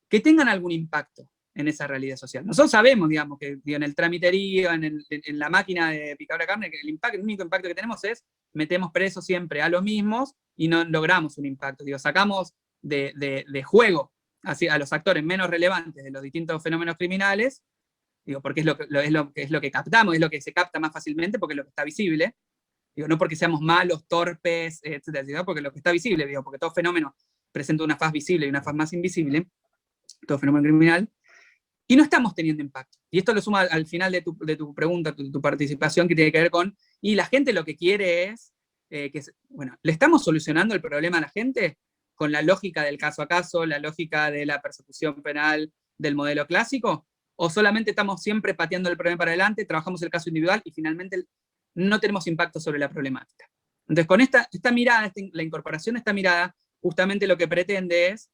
que tengan algún impacto en esa realidad social. Nosotros sabemos, digamos, que en el tramiterío, en la máquina de picadora de carne, que el único impacto que tenemos es metemos presos siempre a los mismos y no logramos un impacto. Digo, sacamos de juego a los actores menos relevantes de los distintos fenómenos criminales, digo, porque es lo que captamos, es lo que se capta más fácilmente, porque es lo que está visible. Digo, no porque seamos malos, torpes, etcétera, sino porque lo que está visible, digo, porque todo fenómeno presenta una faz visible y una faz más invisible, todo fenómeno criminal, y no estamos teniendo impacto. Y esto lo suma al final de tu pregunta, tu participación, que tiene que ver con, y la gente lo que quiere es, bueno, ¿le estamos solucionando el problema a la gente con la lógica del caso a caso, la lógica de la persecución penal del modelo clásico? ¿O solamente estamos siempre pateando el problema para adelante, trabajamos el caso individual y finalmente no tenemos impacto sobre la problemática? Entonces, con esta mirada, la incorporación de esta mirada, justamente lo que pretende es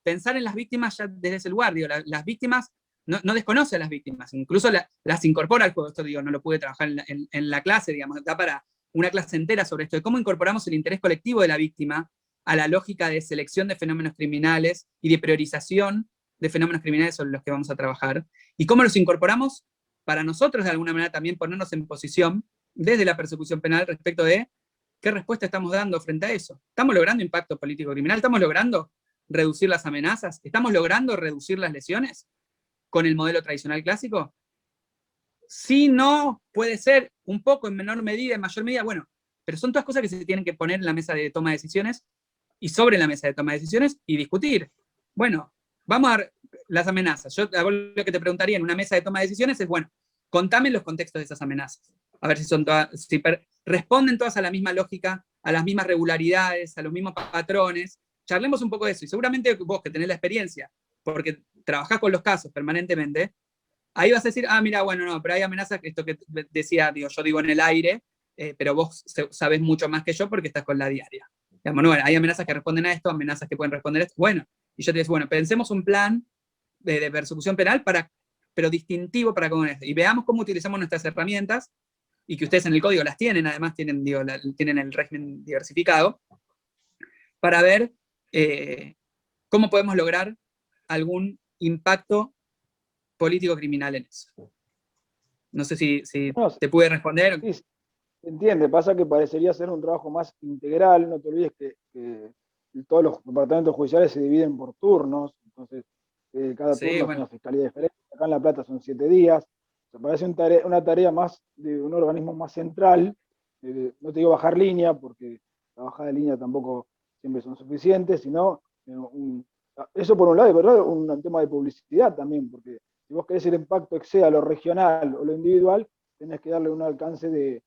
pensar en las víctimas ya desde ese lugar. Digo, las víctimas no desconoce a las víctimas, incluso las incorpora al juego. Esto, digo, no lo pude trabajar en la clase, digamos, da para una clase entera sobre esto, de cómo incorporamos el interés colectivo de la víctima a la lógica de selección de fenómenos criminales y de priorización de fenómenos criminales sobre los que vamos a trabajar, y cómo los incorporamos para nosotros de alguna manera también ponernos en posición desde la persecución penal respecto de qué respuesta estamos dando frente a eso. ¿Estamos logrando impacto político criminal? ¿Estamos logrando reducir las amenazas? ¿Estamos logrando reducir las lesiones con el modelo tradicional clásico? Sí, no, puede ser un poco, en menor medida, en mayor medida, bueno, pero son todas cosas que se tienen que poner en la mesa de toma de decisiones y sobre la mesa de toma de decisiones y discutir. Bueno, vamos a ver las amenazas. Yo lo que te preguntaría en una mesa de toma de decisiones es, bueno, contame los contextos de esas amenazas. A ver si responden todas a la misma lógica, a las mismas regularidades, a los mismos patrones. Charlemos un poco de eso. Y seguramente vos, que tenés la experiencia, porque trabajás con los casos permanentemente, ahí vas a decir, mira, bueno, no, pero hay amenazas, esto que decía, yo digo en el aire, pero vos sabés mucho más que yo porque estás con la diaria. Digamos, no, bueno, hay amenazas que responden a esto, amenazas que pueden responder a esto. Bueno, y yo te digo, bueno, pensemos un plan de persecución penal pero distintivo para con esto. Y veamos cómo utilizamos nuestras herramientas, y que ustedes en el código las tienen, además tienen el régimen diversificado, para ver cómo podemos lograr algún impacto político-criminal en eso. No sé si te pude responder. Sí, se entiende, pasa que parecería ser un trabajo más integral. No te olvides que todos los departamentos judiciales se dividen por turnos, entonces cada turno es una fiscalía diferente. Acá en La Plata son 7 días. Se parece una tarea más de un organismo más central. No te digo bajar línea, porque la bajada de línea tampoco siempre son suficientes, sino eso por un lado, y por otro un tema de publicidad también, porque si vos querés el impacto exceda lo regional o lo individual, tenés que darle un alcance de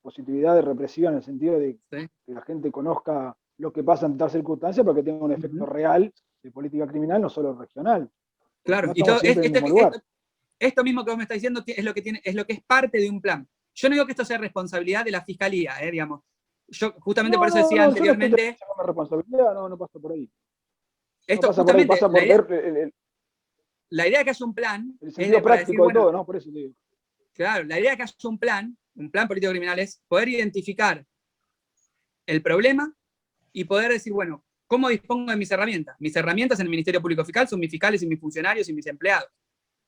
positividad, de represión, en el sentido de que la gente conozca lo que pasa en tal circunstancia para que tenga un efecto real de política criminal, no solo regional. Claro, no y todo, esto mismo que vos me estás diciendo es lo que es parte de un plan. Yo no digo que esto sea responsabilidad de la fiscalía, digamos. Yo justamente por eso decía anteriormente. No, responsabilidad no pasa por ahí. Esto pasa justamente por ahí, pasa por la idea de que haya un plan. El sentido práctico de todo, ¿no? Por eso te digo. Claro, la idea de que haya un plan político criminal, es poder identificar el problema y poder decir, bueno, ¿cómo dispongo de mis herramientas? Mis herramientas en el Ministerio Público Fiscal son mis fiscales y mis funcionarios y mis empleados,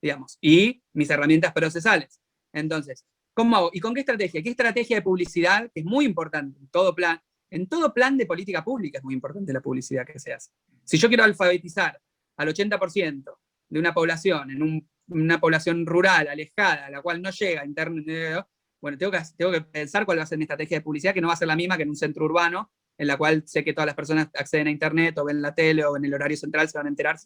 digamos, y mis herramientas procesales. Entonces, ¿cómo hago? ¿Y con qué estrategia? ¿Qué estrategia de publicidad? Que es muy importante en todo plan de política pública es muy importante la publicidad que se hace. Si yo quiero alfabetizar al 80% de una población, en una población rural, alejada, a la cual no llega a internet, bueno, tengo que pensar cuál va a ser mi estrategia de publicidad, que no va a ser la misma que en un centro urbano, en la cual sé que todas las personas acceden a internet, o ven la tele, o en el horario central se van a enterar.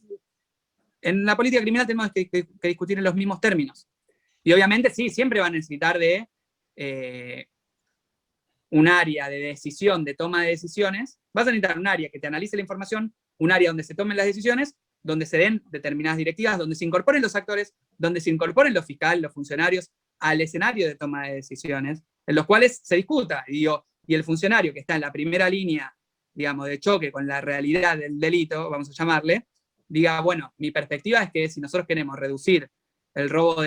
En la política criminal tenemos que discutir en los mismos términos. Y obviamente sí, siempre va a necesitar de un área de decisión, de toma de decisiones. Vas a necesitar un área que te analice la información, un área donde se tomen las decisiones, donde se den determinadas directivas, donde se incorporen los actores, donde se incorporen los fiscales, los funcionarios, al escenario de toma de decisiones, en los cuales se discuta, y el funcionario que está en la primera línea, digamos, de choque con la realidad del delito, vamos a llamarle, diga, bueno, mi perspectiva es que si nosotros queremos reducir el robo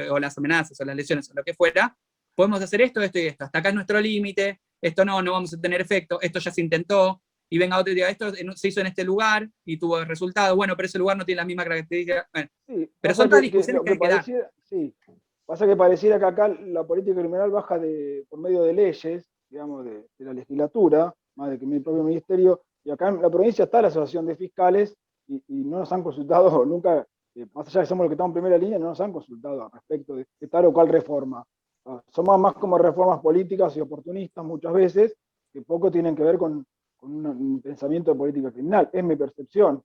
o las amenazas o las lesiones o lo que fuera, podemos hacer esto, esto y esto, hasta acá es nuestro límite, esto no vamos a tener efecto, esto ya se intentó, y venga otro y diga, esto se hizo en este lugar y tuvo resultado, bueno, pero ese lugar no tiene las mismas características. Bueno, Sí, pero son todas discusiones que hay que dar. Sí, pasa que pareciera que acá la política criminal baja por medio de leyes, digamos, de la legislatura, más de que mi propio ministerio, y acá en la provincia está la Asociación de Fiscales, y no nos han consultado nunca, más allá de que somos los que estamos en primera línea, no nos han consultado al respecto de tal o cual reforma. Somos más como reformas políticas y oportunistas muchas veces, que poco tienen que ver con un pensamiento de política criminal. Es mi percepción.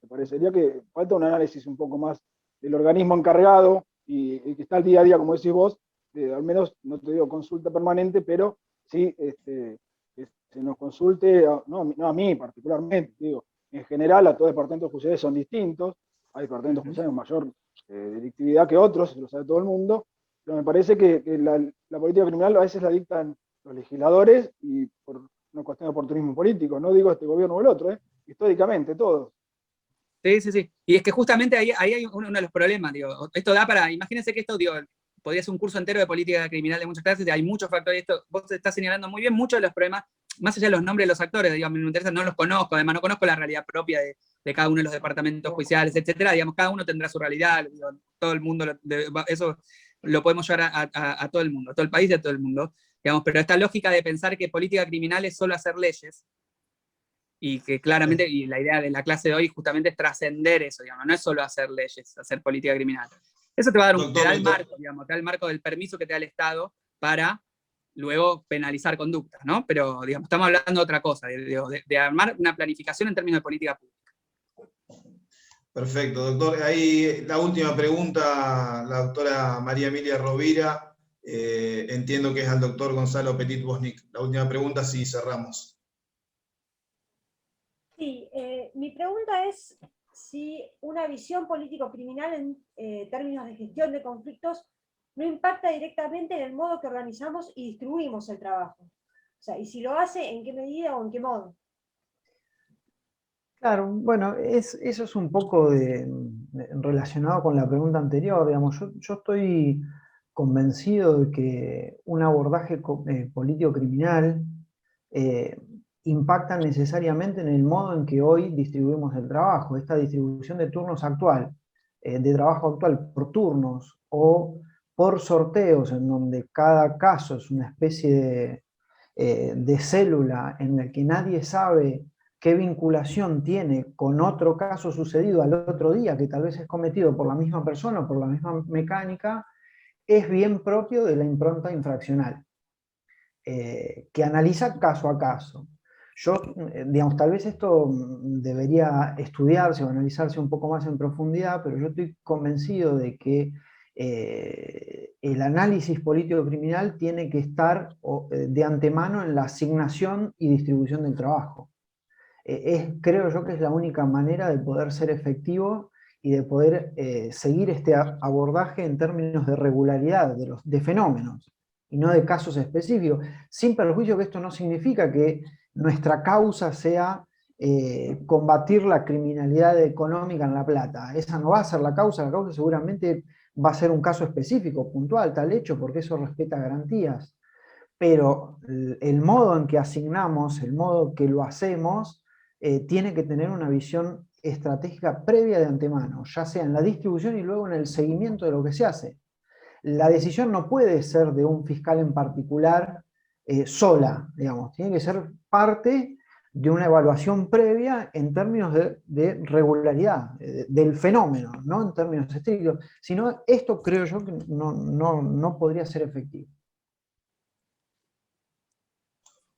Me parecería que falta un análisis un poco más del organismo encargado y que está al día a día, como decís vos, al menos, no te digo consulta permanente, pero sí que se nos consulte, no a mí particularmente, digo, en general a todos los departamentos judiciales son distintos, hay departamentos judiciales con mayor delictividad que otros, lo sabe todo el mundo, pero me parece que la política criminal a veces la dictan los legisladores y por una cuestión de oportunismo político, no digo este gobierno o el otro, históricamente todos. Sí, sí, sí. Y es que justamente ahí hay uno de los problemas, digo, esto da para, imagínense que esto, digo, podría ser un curso entero de política criminal de muchas clases, hay muchos factores, esto, vos estás señalando muy bien muchos de los problemas, más allá de los nombres de los actores, digamos, me interesa, no los conozco, además no conozco la realidad propia de cada uno de los departamentos judiciales, etcétera, digamos, cada uno tendrá su realidad, digo, todo el mundo, eso lo podemos llevar a todo el mundo, a todo el país y a todo el mundo, digamos, pero esta lógica de pensar que política criminal es solo hacer leyes, y que claramente, y la idea de la clase de hoy justamente es trascender eso, digamos, no es solo hacer leyes, hacer política criminal. Eso te va a dar te da el marco, digamos, te da el marco del permiso que te da el Estado para luego penalizar conductas, ¿no? Pero, digamos, estamos hablando de otra cosa, de armar una planificación en términos de política pública. Perfecto, doctor. Ahí la última pregunta, la doctora María Emilia Rovira, entiendo que es al doctor Gonzalo Petit-Bosnic. La última pregunta, sí, cerramos. Sí, mi pregunta es si una visión político-criminal en términos de gestión de conflictos no impacta directamente en el modo que organizamos y distribuimos el trabajo. O sea, y si lo hace, ¿en qué medida o en qué modo? Claro, bueno, eso es un poco relacionado con la pregunta anterior, digamos, yo estoy convencido de que un abordaje político-criminal impacta necesariamente en el modo en que hoy distribuimos el trabajo, esta distribución de turnos actual, de trabajo actual por turnos o por sorteos, en donde cada caso es una especie de célula en la que nadie sabe qué vinculación tiene con otro caso sucedido al otro día, que tal vez es cometido por la misma persona o por la misma mecánica, es bien propio de la impronta infraccional, que analiza caso a caso. Yo, digamos, tal vez esto debería estudiarse o analizarse un poco más en profundidad, pero yo estoy convencido de que el análisis político-criminal tiene que estar de antemano en la asignación y distribución del trabajo. Creo yo que es la única manera de poder ser efectivo y de poder seguir este abordaje en términos de regularidad de fenómenos y no de casos específicos, sin perjuicio que esto no significa que nuestra causa sea combatir la criminalidad económica en La Plata. Esa no va a ser la causa seguramente va a ser un caso específico, puntual, tal hecho, porque eso respeta garantías. Pero el modo en que asignamos, el modo que lo hacemos, tiene que tener una visión estratégica previa de antemano, ya sea en la distribución y luego en el seguimiento de lo que se hace. La decisión no puede ser de un fiscal en particular sola, digamos, tiene que ser parte de una evaluación previa en términos de regularidad, del fenómeno, no en términos estrictos, sino esto creo yo que no podría ser efectivo.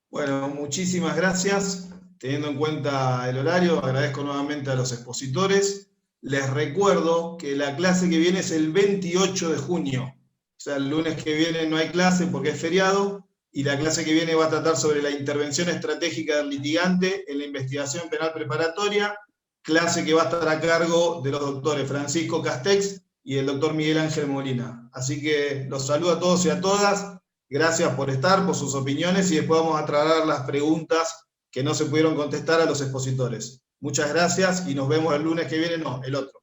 Bueno, muchísimas gracias. Teniendo en cuenta el horario, agradezco nuevamente a los expositores. Les recuerdo que la clase que viene es el 28 de junio. O sea, el lunes que viene no hay clase porque es feriado, y la clase que viene va a tratar sobre la intervención estratégica del litigante en la investigación penal preparatoria, clase que va a estar a cargo de los doctores Francisco Castex y el doctor Miguel Ángel Molina. Así que los saludo a todos y a todas. Gracias por estar, por sus opiniones, y después vamos a trasladar las preguntas que no se pudieron contestar a los expositores. Muchas gracias y nos vemos el lunes que viene, no, el otro.